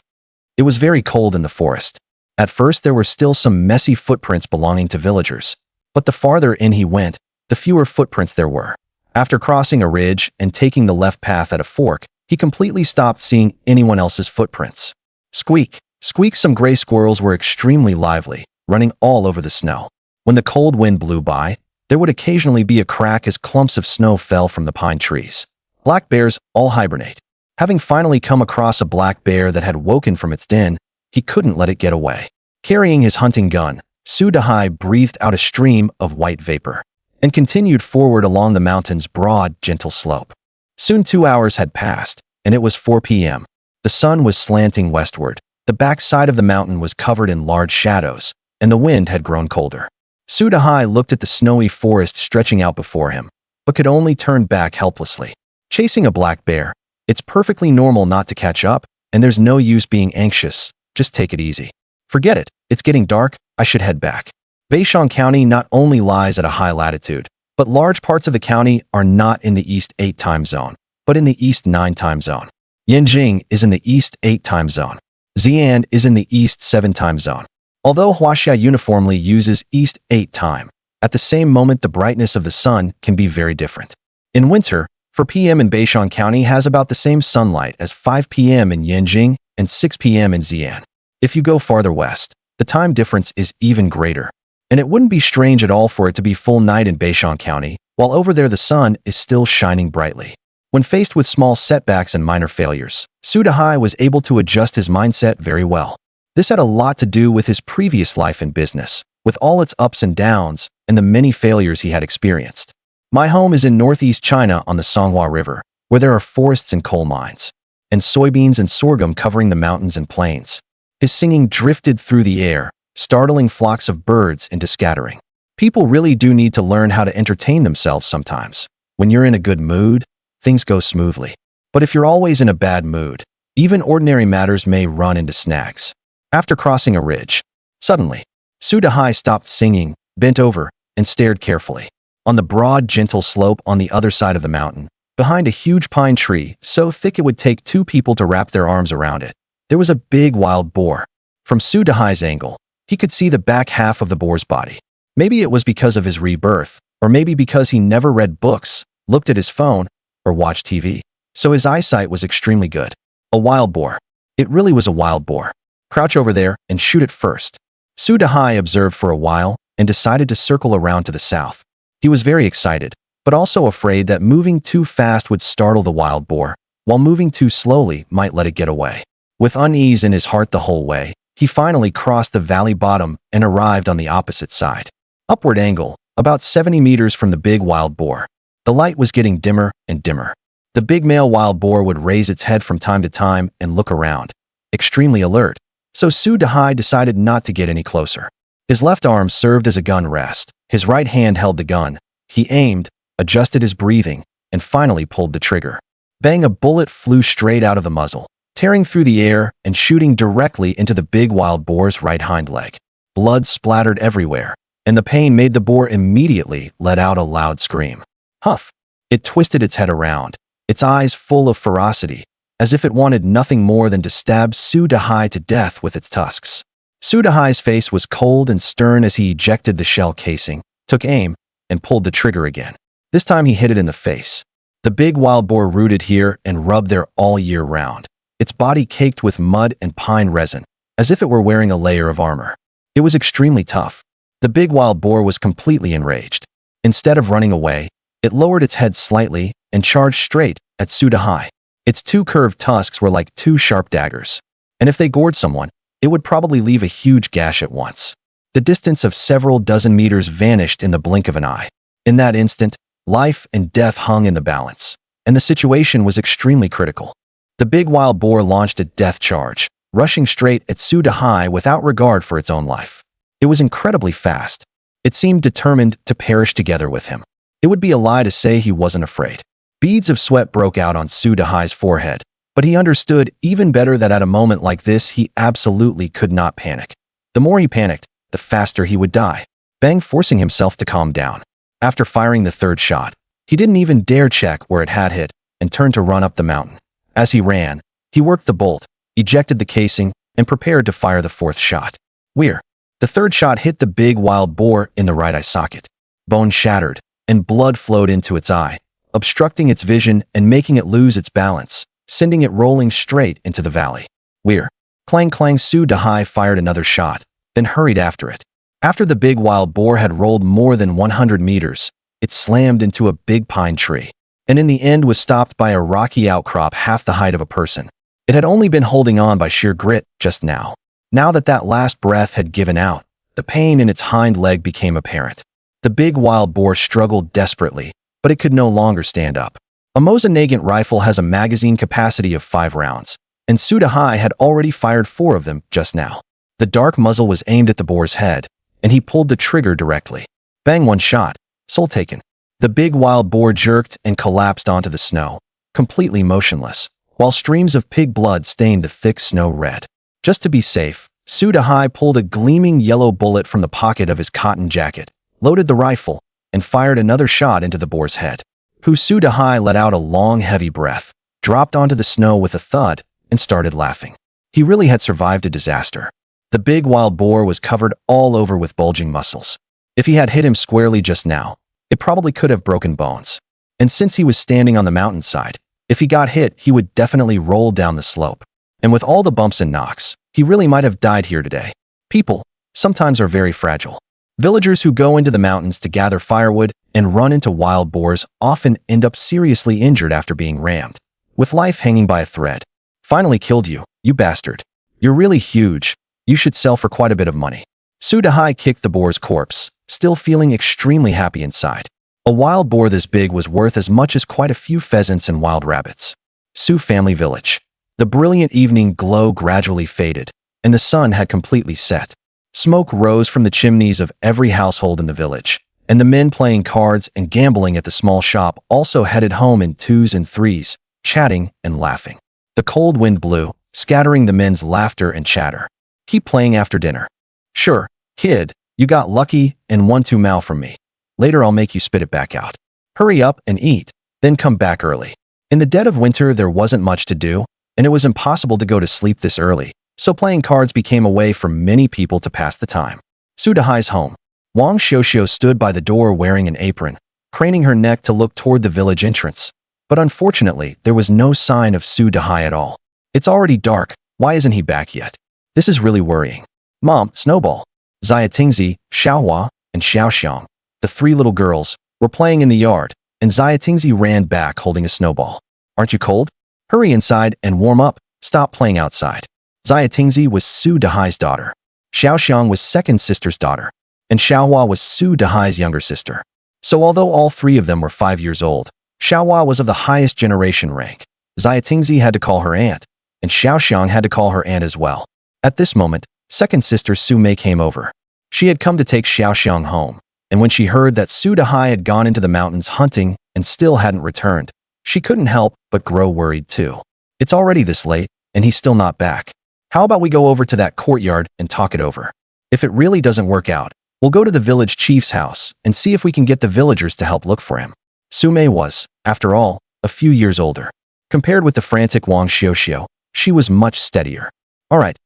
It was very cold in the forest. At first there were still some messy footprints belonging to villagers, but the farther in he went, the fewer footprints there were. After crossing a ridge and taking the left path at a fork, he completely stopped seeing anyone else's footprints. Squeak, squeak. Some gray squirrels were extremely lively, running all over the snow. When the cold wind blew by, there would occasionally be a crack as clumps of snow fell from the pine trees. Black bears all hibernate. Having finally come across a black bear that had woken from its den, he couldn't let it get away. Carrying his hunting gun, Dahai breathed out a stream of white vapor and continued forward along the mountain's broad, gentle slope. Soon 2 hours had passed, and it was 4 p.m. The sun was slanting westward. The backside of the mountain was covered in large shadows, and the wind had grown colder. Dahai looked at the snowy forest stretching out before him, but could only turn back helplessly. Chasing a black bear, it's perfectly normal not to catch up, and there's no use being anxious. Just take it easy. Forget it, it's getting dark, I should head back. Beishang County not only lies at a high latitude, but large parts of the county are not in the East 8 time zone, but in the East 9 time zone. Yanjing is in the East 8 time zone. Xi'an is in the East 7 time zone. Although Huaxia uniformly uses East 8 time, at the same moment the brightness of the sun can be very different. In winter, 4 p.m. in Beishang County has about the same sunlight as 5 p.m. in Yanjing and 6 p.m. in Xi'an. If you go farther west, the time difference is even greater. And it wouldn't be strange at all for it to be full night in Beishang County, while over there the sun is still shining brightly. When faced with small setbacks and minor failures, Dahai was able to adjust his mindset very well. This had a lot to do with his previous life in business, with all its ups and downs and the many failures he had experienced. My home is in northeast China on the Songhua River, where there are forests and coal mines, and soybeans and sorghum covering the mountains and plains. His singing drifted through the air, startling flocks of birds into scattering. People really do need to learn how to entertain themselves sometimes. When you're in a good mood, things go smoothly. But if you're always in a bad mood, even ordinary matters may run into snags. After crossing a ridge, suddenly, Dahai stopped singing, bent over, and stared carefully. On the broad, gentle slope on the other side of the mountain, behind a huge pine tree so thick it would take 2 people to wrap their arms around it, there was a big wild boar. From Dahai's angle, he could see the back half of the boar's body. Maybe it was because of his rebirth, or maybe because he never read books, looked at his phone, or watched TV. So his eyesight was extremely good. A wild boar. It really was a wild boar. Crouch over there and shoot it first. Dahai observed for a while and decided to circle around to the south. He was very excited, but also afraid that moving too fast would startle the wild boar, while moving too slowly might let it get away. With unease in his heart the whole way, he finally crossed the valley bottom and arrived on the opposite side. Upward angle, about 70 meters from the big wild boar. The light was getting dimmer and dimmer. The big male wild boar would raise its head from time to time and look around, extremely alert. So Dahai decided not to get any closer. His left arm served as a gun rest. His right hand held the gun. He aimed, adjusted his breathing, and finally pulled the trigger. Bang! A bullet flew straight out of the muzzle, tearing through the air and shooting directly into the big wild boar's right hind leg. Blood splattered everywhere, and the pain made the boar immediately let out a loud scream. Huff! It twisted its head around, its eyes full of ferocity, as if it wanted nothing more than to stab Dahai to death with its tusks. Dahai's face was cold and stern as he ejected the shell casing, took aim, and pulled the trigger again. This time he hit it in the face. The big wild boar rooted here and rubbed there all year round, its body caked with mud and pine resin, as if it were wearing a layer of armor. It was extremely tough. The big wild boar was completely enraged. Instead of running away, it lowered its head slightly and charged straight at Dahai. Its 2 curved tusks were like 2 sharp daggers, and if they gored someone, it would probably leave a huge gash at once. The distance of several dozen meters vanished in the blink of an eye. In that instant, life and death hung in the balance, and the situation was extremely critical. The big wild boar launched a death charge, rushing straight at Dahai without regard for its own life. It was incredibly fast. It seemed determined to perish together with him. It would be a lie to say he wasn't afraid. Beads of sweat broke out on Dahai's forehead, but he understood even better that at a moment like this he absolutely could not panic. The more he panicked, the faster he would die. Bang, forcing himself to calm down. After firing the third shot, he didn't even dare check where it had hit and turned to run up the mountain. As he ran, he worked the bolt, ejected the casing, and prepared to fire the fourth shot. Where? The third shot hit the big wild boar in the right eye socket. Bone shattered, and blood flowed into its eye, obstructing its vision and making it lose its balance, sending it rolling straight into the valley. Where? Clang clang. Dahai fired another shot, then hurried after it. After the big wild boar had rolled more than 100 meters, it slammed into a big pine tree, and in the end was stopped by a rocky outcrop half the height of a person. It had only been holding on by sheer grit just now. Now that that last breath had given out, the pain in its hind leg became apparent. The big wild boar struggled desperately, but it could no longer stand up. A Mosin-Nagant rifle has a magazine capacity of 5 rounds, and Dahai had already fired 4 of them just now. The dark muzzle was aimed at the boar's head, and he pulled the trigger directly. Bang, one shot. Soul taken. The big wild boar jerked and collapsed onto the snow, completely motionless, while streams of pig blood stained the thick snow red. Just to be safe, Dahai pulled a gleaming yellow bullet from the pocket of his cotton jacket, loaded the rifle, and fired another shot into the boar's head. Dahai let out a long, heavy breath, dropped onto the snow with a thud, and started laughing. He really had survived a disaster. The big wild boar was covered all over with bulging muscles. If he had hit him squarely just now, it probably could have broken bones. And since he was standing on the mountainside, if he got hit, he would definitely roll down the slope. And with all the bumps and knocks, he really might have died here today. People, sometimes, are very fragile. Villagers who go into the mountains to gather firewood and run into wild boars often end up seriously injured after being rammed, with life hanging by a thread. Finally killed you, you bastard. You're really huge. You should sell for quite a bit of money. Dahai kicked the boar's corpse, still feeling extremely happy inside. A wild boar this big was worth as much as quite a few pheasants and wild rabbits. Sioux family village. The brilliant evening glow gradually faded, and the sun had completely set. Smoke rose from the chimneys of every household in the village, and the men playing cards and gambling at the small shop also headed home in 2s and 3s, chatting and laughing. The cold wind blew, scattering the men's laughter and chatter. Keep playing after dinner. Sure, kid, you got lucky and won 2 mao from me. Later I'll make you spit it back out. Hurry up and eat, then come back early. In the dead of winter there wasn't much to do, and it was impossible to go to sleep this early, so playing cards became a way for many people to pass the time. Dahai's home. Wang Xiuxiu stood by the door wearing an apron, craning her neck to look toward the village entrance. But unfortunately, there was no sign of Dahai at all. It's already dark. Why isn't he back yet? This is really worrying. Mom, Snowball, Xiatingzi, Xiaohua, and Xiaoxiang, the 3 little girls, were playing in the yard, and Xiatingzi ran back holding a snowball. Aren't you cold? Hurry inside and warm up. Stop playing outside. Xiatingzi was Dahai's daughter. Xiaoxiang was second sister's daughter, and Xiaohua was Dahai's younger sister. So although all 3 of them were 5 years old, Xiaohua was of the highest generation rank. Xiatingzi had to call her aunt, and Xiaoxiang had to call her aunt as well. At this moment, second sister Su Mei came over. She had come to take Xiaoxiang home, and when she heard that Dahai had gone into the mountains hunting and still hadn't returned, she couldn't help but grow worried too. It's already this late, and he's still not back. How about we go over to that courtyard and talk it over? If it really doesn't work out, we'll go to the village chief's house and see if we can get the villagers to help look for him. Su Mei was, after all, a few years older. Compared with the frantic Wang Xiuxiu, she was much steadier. All right,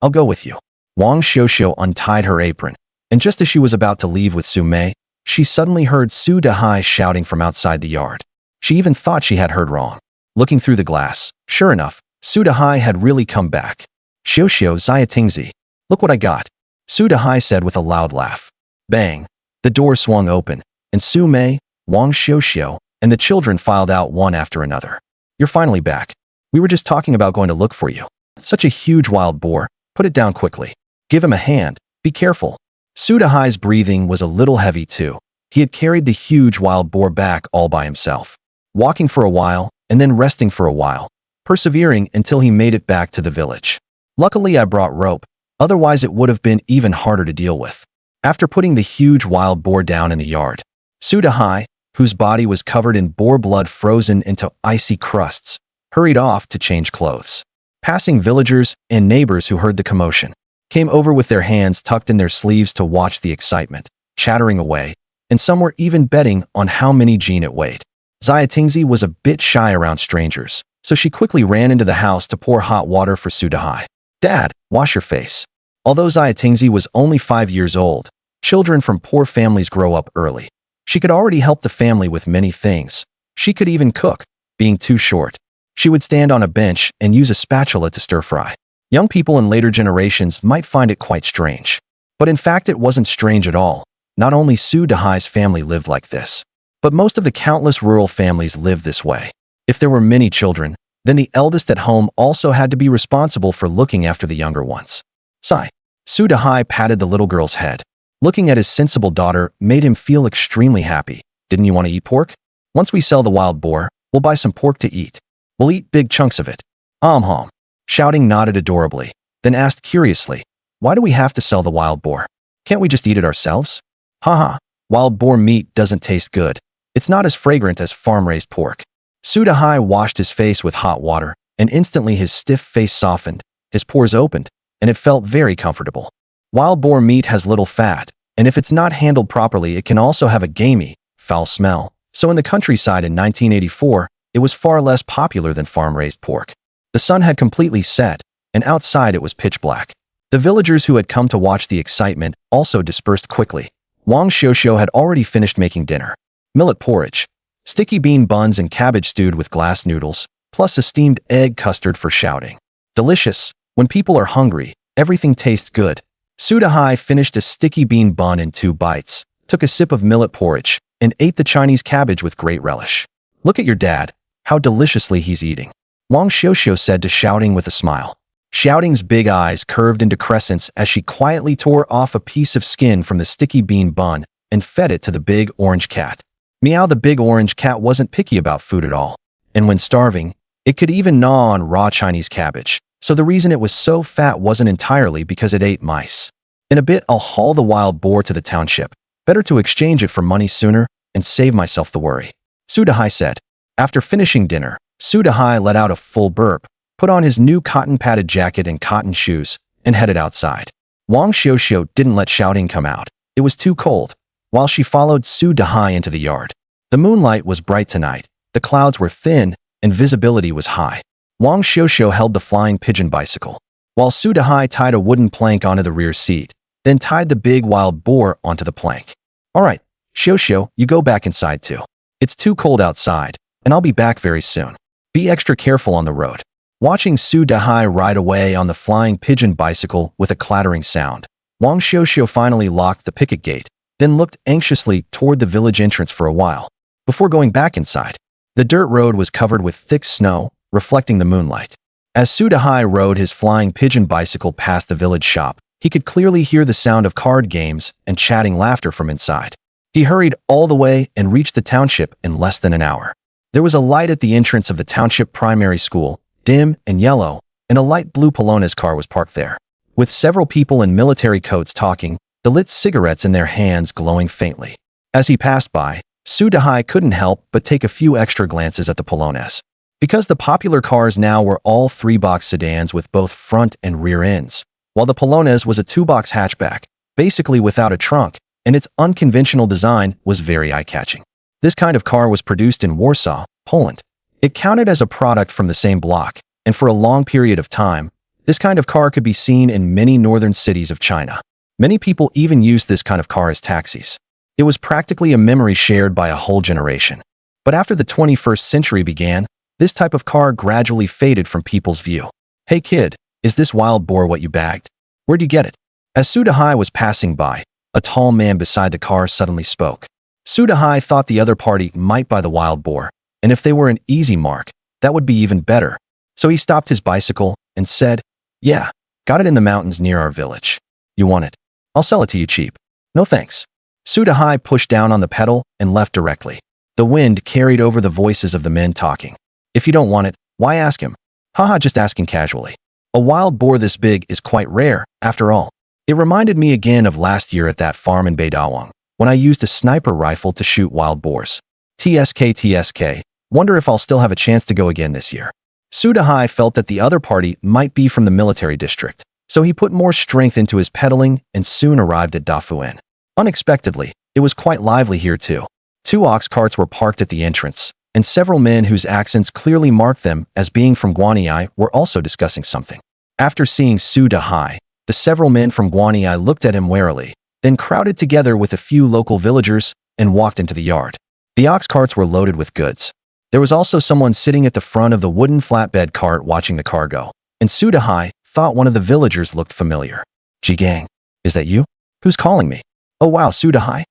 I'll go with you. Wang Xiuxiu untied her apron, and just as she was about to leave with Su Mei, she suddenly heard Dahai shouting from outside the yard. She even thought she had heard wrong. Looking through the glass, sure enough, Dahai had really come back. Xiuxiu, Xiatingzi, look what I got. Dahai said with a loud laugh. Bang! The door swung open, and Su Mei, Wang Xiuxiu, and the children filed out one after another. You're finally back. We were just talking about going to look for you. Such a huge wild boar, Put it down quickly. Give him a hand. Be careful. Su Dahai's breathing was a little heavy too. He had carried the huge wild boar back all by himself, walking for a while and then resting for a while, persevering until he made it back to the village. Luckily, I brought rope, otherwise it would have been even harder to deal with. After putting the huge wild boar down in the yard, Su Dahai, whose body was covered in boar blood frozen into icy crusts, hurried off to change clothes. Passing villagers and neighbors who heard the commotion came over with their hands tucked in their sleeves to watch the excitement, chattering away, and some were even betting on how many gene it weighed. Tingzi was a bit shy around strangers, so she quickly ran into the house to pour hot water for Su Dahai. "Dad, wash your face." Although Tingzi was only 5 years old, children from poor families grow up early. She could already help the family with many things. She could even cook, being too short. She would stand on a bench and use a spatula to stir fry. Young people in later generations might find it quite strange. But in fact, it wasn't strange at all. Not only Su Dahai's family lived like this, but most of the countless rural families lived this way. If there were many children, then the eldest at home also had to be responsible for looking after the younger ones. Sigh. Su Dahai patted the little girl's head. Looking at his sensible daughter made him feel extremely happy. "Didn't you want to eat pork? Once we sell the wild boar, we'll buy some pork to eat. We'll eat big chunks of it." Hom. Shouting nodded adorably, then asked curiously, "Why do we have to sell the wild boar? Can't we just eat it ourselves?" Haha, wild boar meat doesn't taste good. It's not as fragrant as farm-raised pork. Su Dahai washed his face with hot water, and instantly his stiff face softened, his pores opened, and it felt very comfortable. Wild boar meat has little fat, and if it's not handled properly, it can also have a gamey, foul smell. So in the countryside in 1984, it was far less popular than farm-raised pork. The sun had completely set, and outside it was pitch black. The villagers who had come to watch the excitement also dispersed quickly. Wang Xiuxiu had already finished making dinner. Millet porridge, sticky bean buns and cabbage stewed with glass noodles, plus a steamed egg custard for shouting. Delicious. When people are hungry, everything tastes good. Su Dahai finished a sticky bean bun in 2 bites, took a sip of millet porridge, and ate the Chinese cabbage with great relish. "Look at your dad. How deliciously he's eating," Wang Xiuxiu said to Shouting with a smile. Shouting's big eyes curved into crescents as she quietly tore off a piece of skin from the sticky bean bun and fed it to the big orange cat. Meow. The big orange cat wasn't picky about food at all, and when starving, it could even gnaw on raw Chinese cabbage. So the reason it was so fat wasn't entirely because it ate mice. "In a bit, I'll haul the wild boar to the township. Better to exchange it for money sooner and save myself the worry," Su Dahai said. After finishing dinner, Su Dahai let out a full burp, put on his new cotton-padded jacket and cotton shoes, and headed outside. Wang Xiuxiu didn't let Shouting come out. It was too cold, while she followed Su Dahai into the yard. The moonlight was bright tonight, the clouds were thin, and visibility was high. Wang Xiuxiu held the flying pigeon bicycle, while Su Dahai tied a wooden plank onto the rear seat, then tied the big wild boar onto the plank. "All right, Xiuxiu, you go back inside too. It's too cold outside, and I'll be back very soon. Be extra careful on the road." Watching Su Dahai ride away on the flying pigeon bicycle with a clattering sound, Wang Xiuxiu finally locked the picket gate, then looked anxiously toward the village entrance for a while, before going back inside. The dirt road was covered with thick snow, reflecting the moonlight. As Su Dahai rode his flying pigeon bicycle past the village shop, he could clearly hear the sound of card games and chatting laughter from inside. He hurried all the way and reached the township in less than an hour. There was a light at the entrance of the township primary school, dim and yellow, and a light blue Polonez car was parked there. With several people in military coats talking, the lit cigarettes in their hands glowing faintly. As he passed by, Su Dahai couldn't help but take a few extra glances at the Polonez. Because the popular cars now were all 3-box sedans with both front and rear ends, while the Polonez was a 2-box hatchback, basically without a trunk, and its unconventional design was very eye-catching. This kind of car was produced in Warsaw, Poland. It counted as a product from the same block, and for a long period of time, this kind of car could be seen in many northern cities of China. Many people even used this kind of car as taxis. It was practically a memory shared by a whole generation. But after the 21st century began, this type of car gradually faded from people's view. "Hey kid, is this wild boar what you bagged? Where'd you get it?" As Su Dahai was passing by, a tall man beside the car suddenly spoke. Su Dahai thought the other party might buy the wild boar, and if they were an easy mark, that would be even better. So he stopped his bicycle and said, "Yeah, Got it in the mountains near our village. You want it? I'll sell it to you cheap. No thanks. Su Dahai pushed down on the pedal and left directly. The wind carried over the voices of the men talking. If you don't want it, why ask him? Haha, just asking casually. A wild boar this big is quite rare, after all. It reminded me again of last year at that farm in Beidawang, when I used a sniper rifle to shoot wild boars. TSK. Wonder if I'll still have a chance to go again this year. Su Dahai felt that the other party might be from the military district, so he put more strength into his pedaling and soon arrived at Defying. Unexpectedly, it was quite lively here too. 2 ox carts were parked at the entrance, and several men whose accents clearly marked them as being from Guanyi were also discussing something. After seeing Su Dahai, the several men from Guanyi looked at him warily, then crowded together with a few local villagers and walked into the yard. The ox carts were loaded with goods. There was also someone sitting at the front of the wooden flatbed cart watching the cargo, and Su Dahai thought one of the villagers looked familiar. Jigang, is that you? Who's calling me? Oh wow, Su Dahai?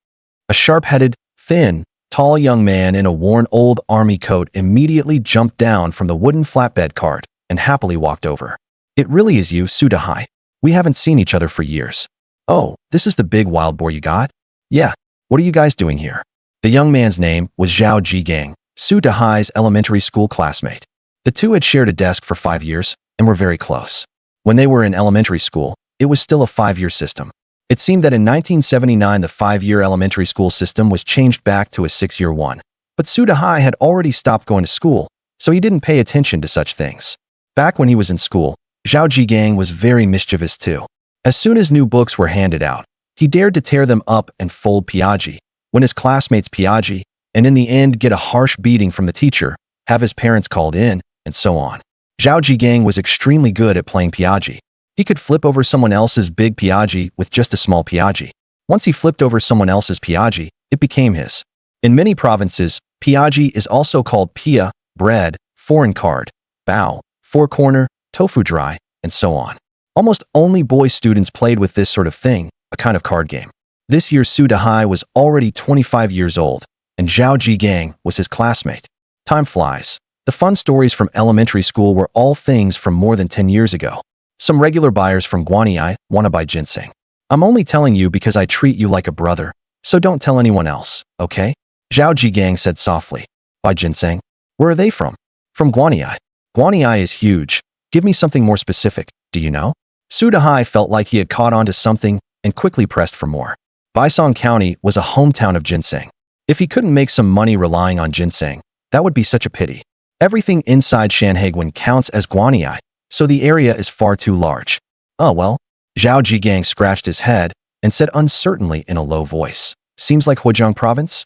A sharp-headed, thin, tall young man in a worn old army coat immediately jumped down from the wooden flatbed cart and happily walked over. It really is you, Su Dahai. We haven't seen each other for years. Oh, this is the big wild boar you got? Yeah. What are you guys doing here? The young man's name was Zhao Jigang, Su Dahai's elementary school classmate. The two had shared a desk for 5 years and were very close. When they were in elementary school, it was still a 5-year system. It seemed that in 1979 the 5-year elementary school system was changed back to a 6-year one. But Su Dahai had already stopped going to school, so he didn't pay attention to such things. Back when he was in school, Zhao Jigang was very mischievous too. As soon as new books were handed out, he dared to tear them up and fold piaggi, when his classmates piaggi, and in the end get a harsh beating from the teacher, have his parents called in, and so on. Zhao Jigang was extremely good at playing piaggi. He could flip over someone else's big piaggi with just a small piaggi. Once he flipped over someone else's piaggi, it became his. In many provinces, piaggi is also called pia, bread, foreign card, bao, four-corner, tofu dry, and so on. Almost only boy students played with this sort of thing, a kind of card game. This year Su Dahai was already 25 years old, and Zhao Jigang was his classmate. Time flies. The fun stories from elementary school were all things from more than 10 years ago. Some regular buyers from Guanyi want to buy ginseng. I'm only telling you because I treat you like a brother, so don't tell anyone else, okay? Zhao Jigang said softly. Buy ginseng? Where are they from? From Guanyi. Guanyi is huge. Give me something more specific, do you know? Su Dahai felt like he had caught on to something and quickly pressed for more. Baisong County was a hometown of ginseng. If he couldn't make some money relying on ginseng, that would be such a pity. Everything inside Shanhaiguan counts as Guanyi, so the area is far too large. Oh well, Zhao Jigang scratched his head and said uncertainly in a low voice. Seems like Huijiang province?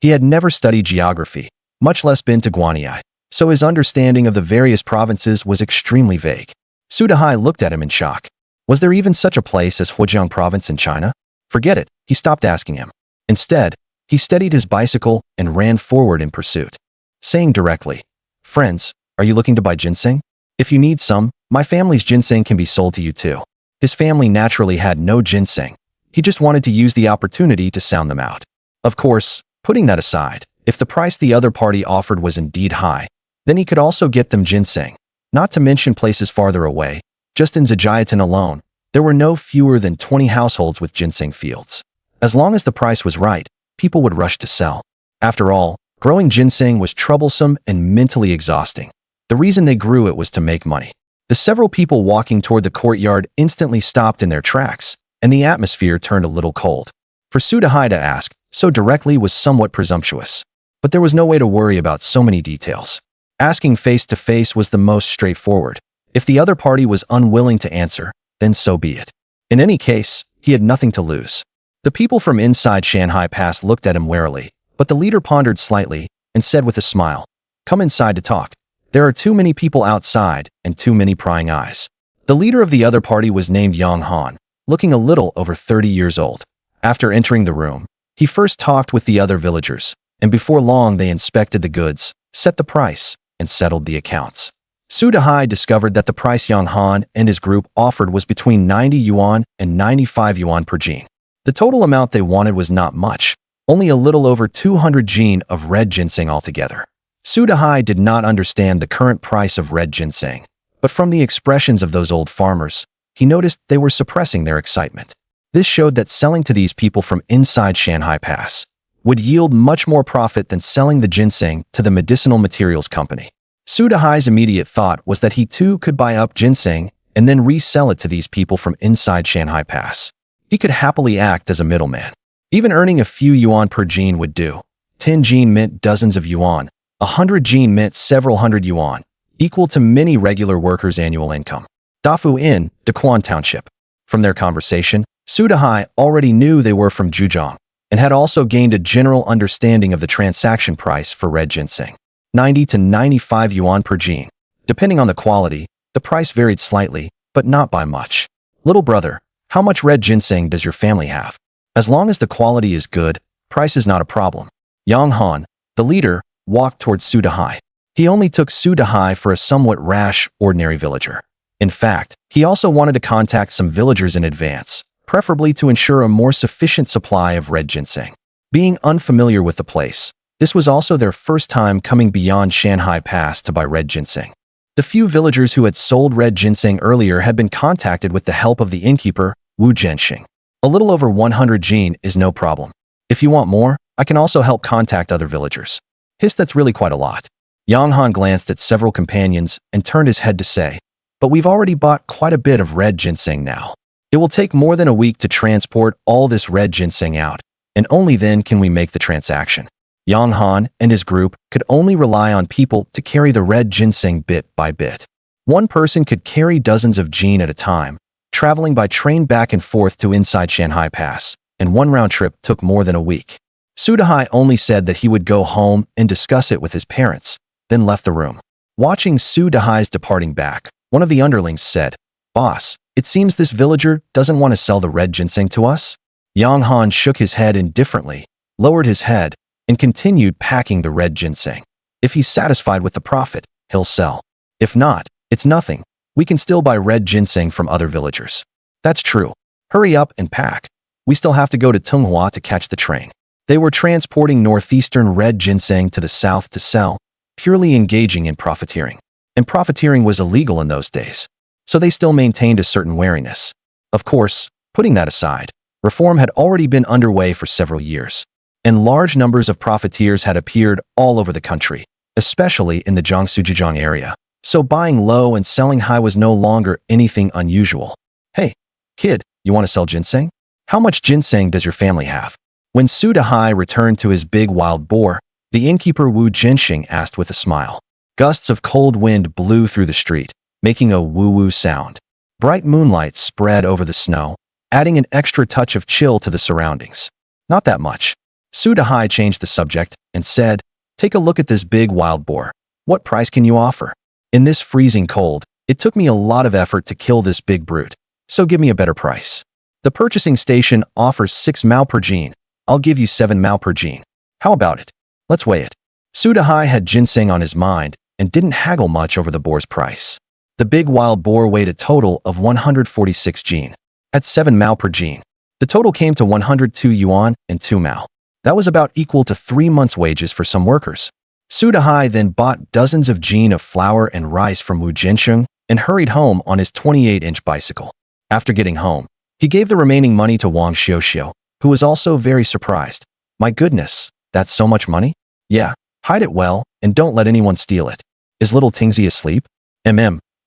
He had never studied geography, much less been to Guanyi, so his understanding of the various provinces was extremely vague. Su Dahai looked at him in shock. Was there even such a place as Huijiang province in China? Forget it, he stopped asking him. Instead, he steadied his bicycle and ran forward in pursuit, saying directly, "Friends, are you looking to buy ginseng? If you need some, my family's ginseng can be sold to you too." His family naturally had no ginseng. He just wanted to use the opportunity to sound them out. Of course, putting that aside, if the price the other party offered was indeed high, then he could also get them ginseng, not to mention places farther away. Just in Zhejiang alone, there were no fewer than 20 households with ginseng fields. As long as the price was right, people would rush to sell. After all, growing ginseng was troublesome and mentally exhausting. The reason they grew it was to make money. The several people walking toward the courtyard instantly stopped in their tracks, and the atmosphere turned a little cold. For Su Dahai to ask so directly was somewhat presumptuous, but there was no way to worry about so many details. Asking face to face was the most straightforward. If the other party was unwilling to answer, then so be it. In any case, he had nothing to lose. The people from inside Shanghai Pass looked at him warily, but the leader pondered slightly and said with a smile, "Come inside to talk. There are too many people outside and too many prying eyes." The leader of the other party was named Yang Han, looking a little over 30 years old. After entering the room, he first talked with the other villagers, and before long they inspected the goods, set the price, and settled the accounts. Su Dahai discovered that the price Yang Han and his group offered was between 90 yuan and 95 yuan per jin. The total amount they wanted was not much, only a little over 200 jin of red ginseng altogether. Su Dahai did not understand the current price of red ginseng, but from the expressions of those old farmers, he noticed they were suppressing their excitement. This showed that selling to these people from inside Shanghai Pass would yield much more profit than selling the ginseng to the medicinal materials company. Su Dahai's immediate thought was that he too could buy up ginseng and then resell it to these people from inside Shanghai Pass. He could happily act as a middleman. Even earning a few yuan per gene would do. 10 gene meant dozens of yuan. 100 gene meant several hundred yuan, equal to many regular workers' annual income. Dafu in Daquan Township. From their conversation, Su Dahai already knew they were from Zhejiang and had also gained a general understanding of the transaction price for red ginseng. 90 to 95 yuan per gene. Depending on the quality, the price varied slightly, but not by much. Little brother, how much red ginseng does your family have? As long as the quality is good, price is not a problem. Yang Han, the leader, walked towards Su Dahai. He only took Su Dahai for a somewhat rash, ordinary villager. In fact, he also wanted to contact some villagers in advance, preferably to ensure a more sufficient supply of red ginseng. Being unfamiliar with the place, this was also their first time coming beyond Shanghai Pass to buy red ginseng. The few villagers who had sold red ginseng earlier had been contacted with the help of the innkeeper, Wu Zhenxing. A little over 100 gene is no problem. If you want more, I can also help contact other villagers. That's really quite a lot. Yang Han glanced at several companions and turned his head to say, but we've already bought quite a bit of red ginseng now. It will take more than a week to transport all this red ginseng out, and only then can we make the transaction. Yang Han and his group could only rely on people to carry the red ginseng bit by bit. One person could carry dozens of gene at a time, traveling by train back and forth to inside Shanghai Pass, and one round trip took more than a week. Su Dahai only said that he would go home and discuss it with his parents, then left the room. Watching Su Dahai's departing back, one of the underlings said, "Boss, it seems this villager doesn't want to sell the red ginseng to us?" Yang Han shook his head indifferently, lowered his head, and continued packing the red ginseng. If he's satisfied with the profit, he'll sell. If not, it's nothing. We can still buy red ginseng from other villagers. That's true. Hurry up and pack. We still have to go to Tunghua to catch the train. They were transporting northeastern red ginseng to the south to sell, purely engaging in profiteering. And profiteering was illegal in those days, so they still maintained a certain wariness. Of course, putting that aside, reform had already been underway for several years, and large numbers of profiteers had appeared all over the country, especially in the Jiangsu-Zhejiang area. So buying low and selling high was no longer anything unusual. Hey, kid, you want to sell ginseng? How much ginseng does your family have? When Su Dahai returned to his big wild boar, the innkeeper Wu Zhenxing asked with a smile. Gusts of cold wind blew through the street, making a woo-woo sound. Bright moonlight spread over the snow, adding an extra touch of chill to the surroundings. Not that much. Su Dahai changed the subject and said, "Take a look at this big wild boar. What price can you offer? In this freezing cold, it took me a lot of effort to kill this big brute, so give me a better price. The purchasing station offers 6 mao per gene. I'll give you 7 mao per gene. How about it? Let's weigh it." Su Dahai had ginseng on his mind and didn't haggle much over the boar's price. The big wild boar weighed a total of 146 gene. At 7 mao per gene, the total came to 102 yuan and 2 mao. That was about equal to 3 months' wages for some workers. Su Dahai then bought dozens of gene of flour and rice from Wu Zhenxing and hurried home on his 28-inch bicycle. After getting home, he gave the remaining money to Wang Xiuxiu, who was also very surprised. "My goodness, that's so much money?" "Yeah, hide it well and don't let anyone steal it." "Is little Tingzi asleep?"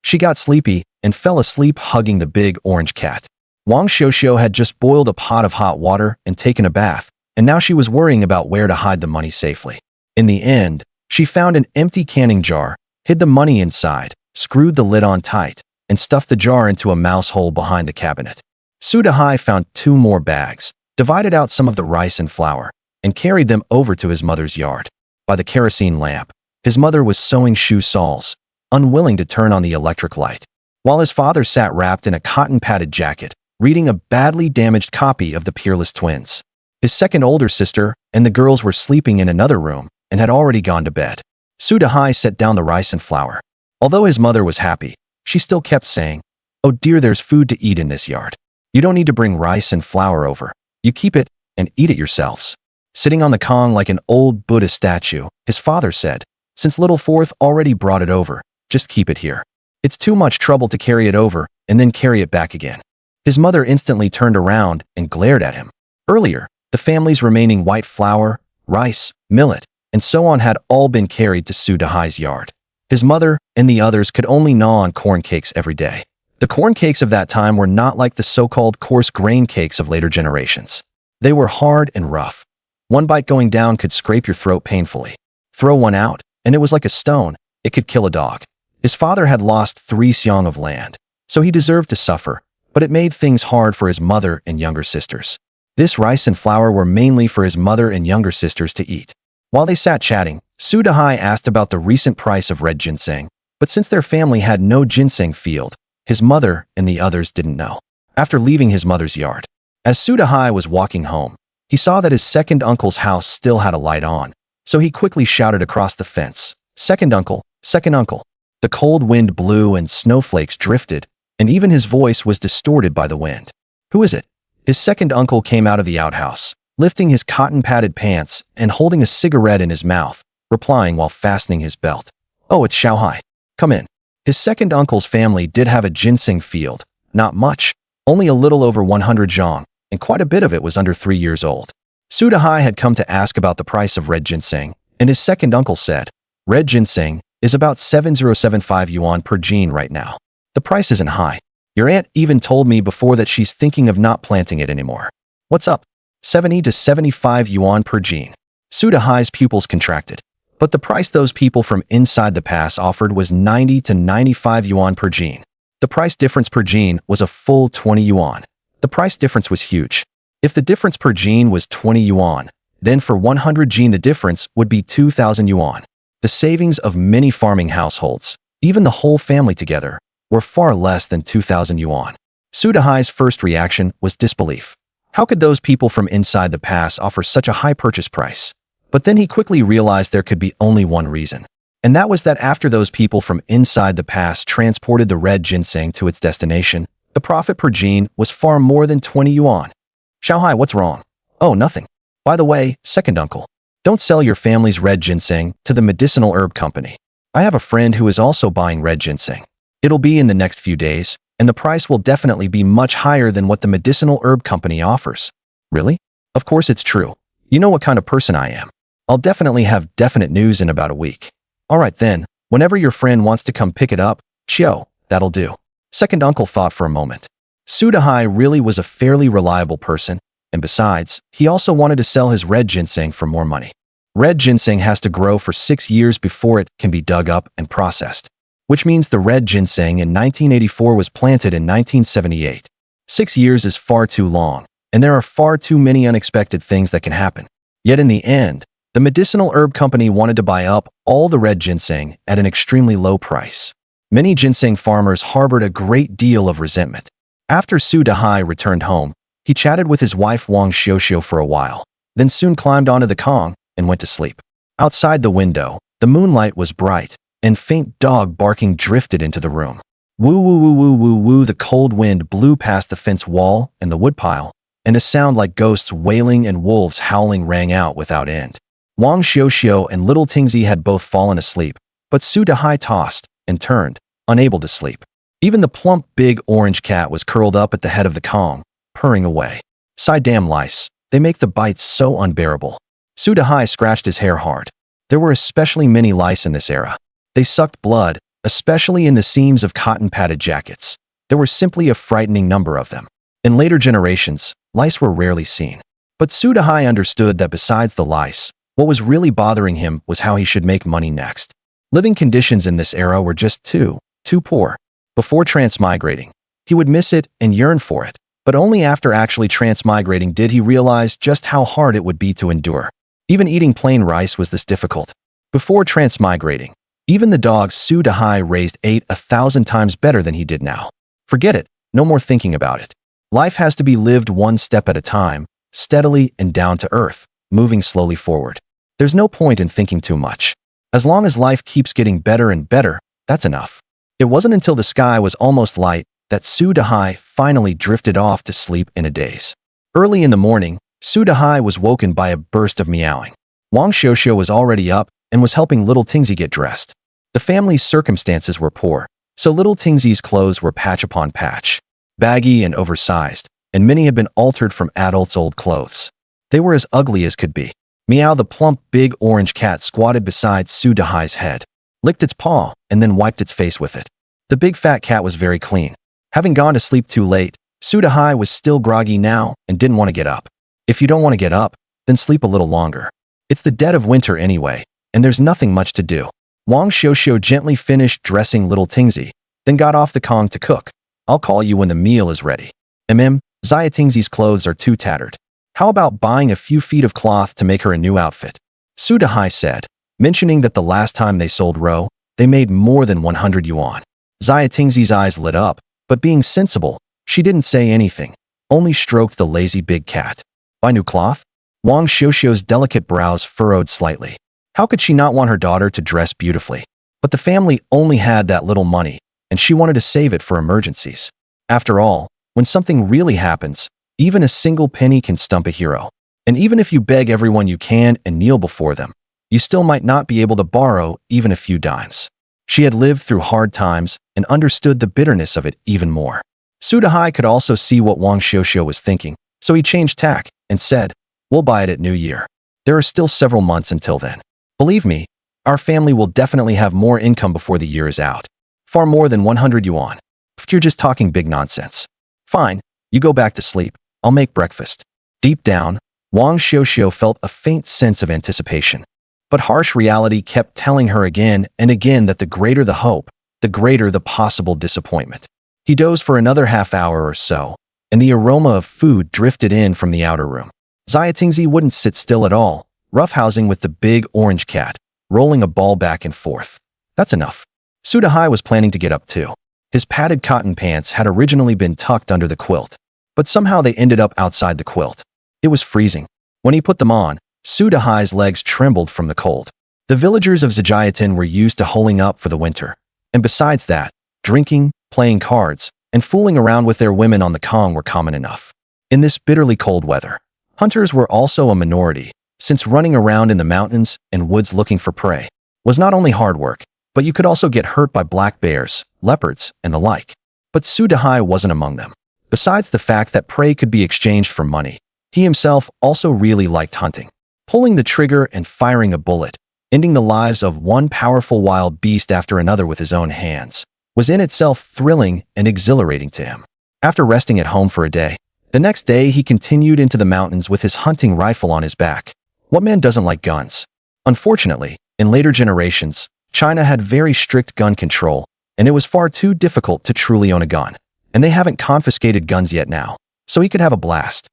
She got sleepy and fell asleep hugging the big orange cat. Wang Xiuxiu had just boiled a pot of hot water and taken a bath, and now she was worrying about where to hide the money safely. In the end, she found an empty canning jar, hid the money inside, screwed the lid on tight, and stuffed the jar into a mouse hole behind the cabinet. Su Dahai found 2 more bags, divided out some of the rice and flour, and carried them over to his mother's yard. By the kerosene lamp, his mother was sewing shoe soles, unwilling to turn on the electric light, while his father sat wrapped in a cotton-padded jacket, reading a badly damaged copy of the Peerless Twins. His second older sister and the girls were sleeping in another room and had already gone to bed. Su Dahai set down the rice and flour. Although his mother was happy, she still kept saying, "Oh dear, there's food to eat in this yard. You don't need to bring rice and flour over. You keep it and eat it yourselves." Sitting on the Kong like an old Buddha statue, his father said, "Since little Fourth already brought it over, just keep it here. It's too much trouble to carry it over and then carry it back again. His mother instantly turned around and glared at him. Earlier, the family's remaining white flour, rice, millet, and so on had all been carried to Su Dahai's yard. His mother and the others could only gnaw on corn cakes every day. The corn cakes of that time were not like the so-called coarse grain cakes of later generations. They were hard and rough. One bite going down could scrape your throat painfully. Throw one out, and it was like a stone. It could kill a dog. His father had lost 3 seong of land, so he deserved to suffer, but it made things hard for his mother and younger sisters. This rice and flour were mainly for his mother and younger sisters to eat. While they sat chatting, Su Dahai asked about the recent price of red ginseng, but since their family had no ginseng field, his mother and the others didn't know. After leaving his mother's yard, as Su Dahai was walking home, he saw that his second uncle's house still had a light on, so he quickly shouted across the fence, "Second uncle, second uncle." The cold wind blew and snowflakes drifted, and even his voice was distorted by the wind. "Who is it?" His second uncle came out of the outhouse, lifting his cotton-padded pants and holding a cigarette in his mouth, replying while fastening his belt. "Oh, it's Xiaohai. Come in." His second uncle's family did have a ginseng field, not much, only a little over 100 zhong, and quite a bit of it was under 3 years old. Su Dahai had come to ask about the price of red ginseng, and his second uncle said, "Red ginseng is about 7075 yuan per gene right now. The price isn't high. Your aunt even told me before that she's thinking of not planting it anymore." "What's up?" 70 to 75 yuan per gene. Su Dahai's pupils contracted. But the price those people from inside the pass offered was 90 to 95 yuan per gene. The price difference per gene was a full 20 yuan. The price difference was huge. If the difference per gene was 20 yuan, then for 100 gene the difference would be 2,000 yuan. The savings of many farming households, even the whole family together, were far less than 2,000 yuan. Su Dahai's first reaction was disbelief. How could those people from inside the pass offer such a high purchase price? But then he quickly realized there could be only one reason. And that was that after those people from inside the pass transported the red ginseng to its destination, the profit per gene was far more than 20 yuan. "Xiaohai, what's wrong?" "Oh, nothing. By the way, second uncle, don't sell your family's red ginseng to the medicinal herb company. I have a friend who is also buying red ginseng. It'll be in the next few days, and the price will definitely be much higher than what the medicinal herb company offers." "Really?" "Of course it's true. You know what kind of person I am. I'll definitely have definite news in about a week." "All right then, whenever your friend wants to come pick it up, Chio, that'll do." Second uncle thought for a moment. Su Dahai really was a fairly reliable person, and besides, he also wanted to sell his red ginseng for more money. Red ginseng has to grow for 6 years before it can be dug up and processed, which means the red ginseng in 1984 was planted in 1978. 6 years is far too long, and there are far too many unexpected things that can happen. Yet in the end, the medicinal herb company wanted to buy up all the red ginseng at an extremely low price. Many ginseng farmers harbored a great deal of resentment. After Su Dahai returned home, he chatted with his wife Wang Xiuxiu for a while, then soon climbed onto the Kong and went to sleep. Outside the window, the moonlight was bright, and faint dog barking drifted into the room. Woo woo woo woo woo woo, the cold wind blew past the fence wall and the woodpile, and a sound like ghosts wailing and wolves howling rang out without end. Wang Xiuxiu and little Tingzi had both fallen asleep, but Su Dahai tossed and turned, unable to sleep. Even the plump big orange cat was curled up at the head of the Kong, purring away. "Sigh, damn lice, they make the bites so unbearable." Su Dahai scratched his hair hard. There were especially many lice in this era. They sucked blood, especially in the seams of cotton-padded jackets. There were simply a frightening number of them. In later generations, lice were rarely seen. But Su Dahai understood that besides the lice, what was really bothering him was how he should make money next. Living conditions in this era were just too poor. Before transmigrating, he would miss it and yearn for it, but only after actually transmigrating did he realize just how hard it would be to endure. Even eating plain rice was this difficult. Before transmigrating, even the dogs Su Dahai raised ate 1,000 times better than he did now. Forget it, no more thinking about it. Life has to be lived one step at a time, steadily and down to earth, moving slowly forward. There's no point in thinking too much. As long as life keeps getting better and better, that's enough. It wasn't until the sky was almost light that Su Dahai finally drifted off to sleep in a daze. Early in the morning, Su Dahai was woken by a burst of meowing. Wang Xiuxiu was already up and was helping little Tingzi get dressed. The family's circumstances were poor, So little Tingsy's clothes were patch upon patch, baggy and oversized, and many had been altered from adults' old clothes. They were as ugly as could be. Meow, the plump, big orange cat, squatted beside Su Dahai's head, licked its paw, and then wiped its face with it. The big fat cat was very clean. Having gone to sleep too late, Su Dahai was still groggy now and didn't want to get up. If you don't want to get up, then sleep a little longer. It's the dead of winter anyway, and there's nothing much to do. Wang Xiuxiu gently finished dressing little Tingsy, then got off the Kong to cook. I'll call you when the meal is ready. Zaya Tingsy's clothes are too tattered. How about buying a few feet of cloth to make her a new outfit? Su Dahai said, mentioning that the last time they sold roe, they made more than 100 yuan. Zaya Tingsy's eyes lit up, but being sensible, she didn't say anything, only stroked the lazy big cat. Buy new cloth? Wang Xiuxiu's delicate brows furrowed slightly. How could she not want her daughter to dress beautifully? But the family only had that little money, and she wanted to save it for emergencies. After all, when something really happens, even a single penny can stump a hero. And even if you beg everyone you can and kneel before them, you still might not be able to borrow even a few dimes. She had lived through hard times and understood the bitterness of it even more. Su Dahai could also see what Wang Xiuxiu was thinking, so he changed tack and said, "We'll buy it at New Year. There are still several months until then. Believe me, our family will definitely have more income before the year is out. Far more than 100 yuan. If you're just talking big nonsense. Fine, you go back to sleep. I'll make breakfast." Deep down, Wang Xiuxiu felt a faint sense of anticipation. But harsh reality kept telling her again and again that the greater the hope, the greater the possible disappointment. He dozed for another half hour or so, and the aroma of food drifted in from the outer room. Zaya Tingzy wouldn't sit still at all, roughhousing with the big orange cat, rolling a ball back and forth. That's enough. Su Dahai was planning to get up too. His padded cotton pants had originally been tucked under the quilt, but somehow they ended up outside the quilt. It was freezing. When he put them on, Su Dahai's legs trembled from the cold. The villagers of Zhajiatin were used to holing up for the winter, and besides that, drinking, playing cards, and fooling around with their women on the Kong were common enough. In this bitterly cold weather, hunters were also a minority, since running around in the mountains and woods looking for prey was not only hard work, but you could also get hurt by black bears, leopards, and the like. But Su Dahai wasn't among them. Besides the fact that prey could be exchanged for money, he himself also really liked hunting. Pulling the trigger and firing a bullet, ending the lives of one powerful wild beast after another with his own hands, was in itself thrilling and exhilarating to him. After resting at home for a day, the next day he continued into the mountains with his hunting rifle on his back. What man doesn't like guns? Unfortunately, in later generations, China had very strict gun control, and it was far too difficult to truly own a gun. And they haven't confiscated guns yet now, so he could have a blast.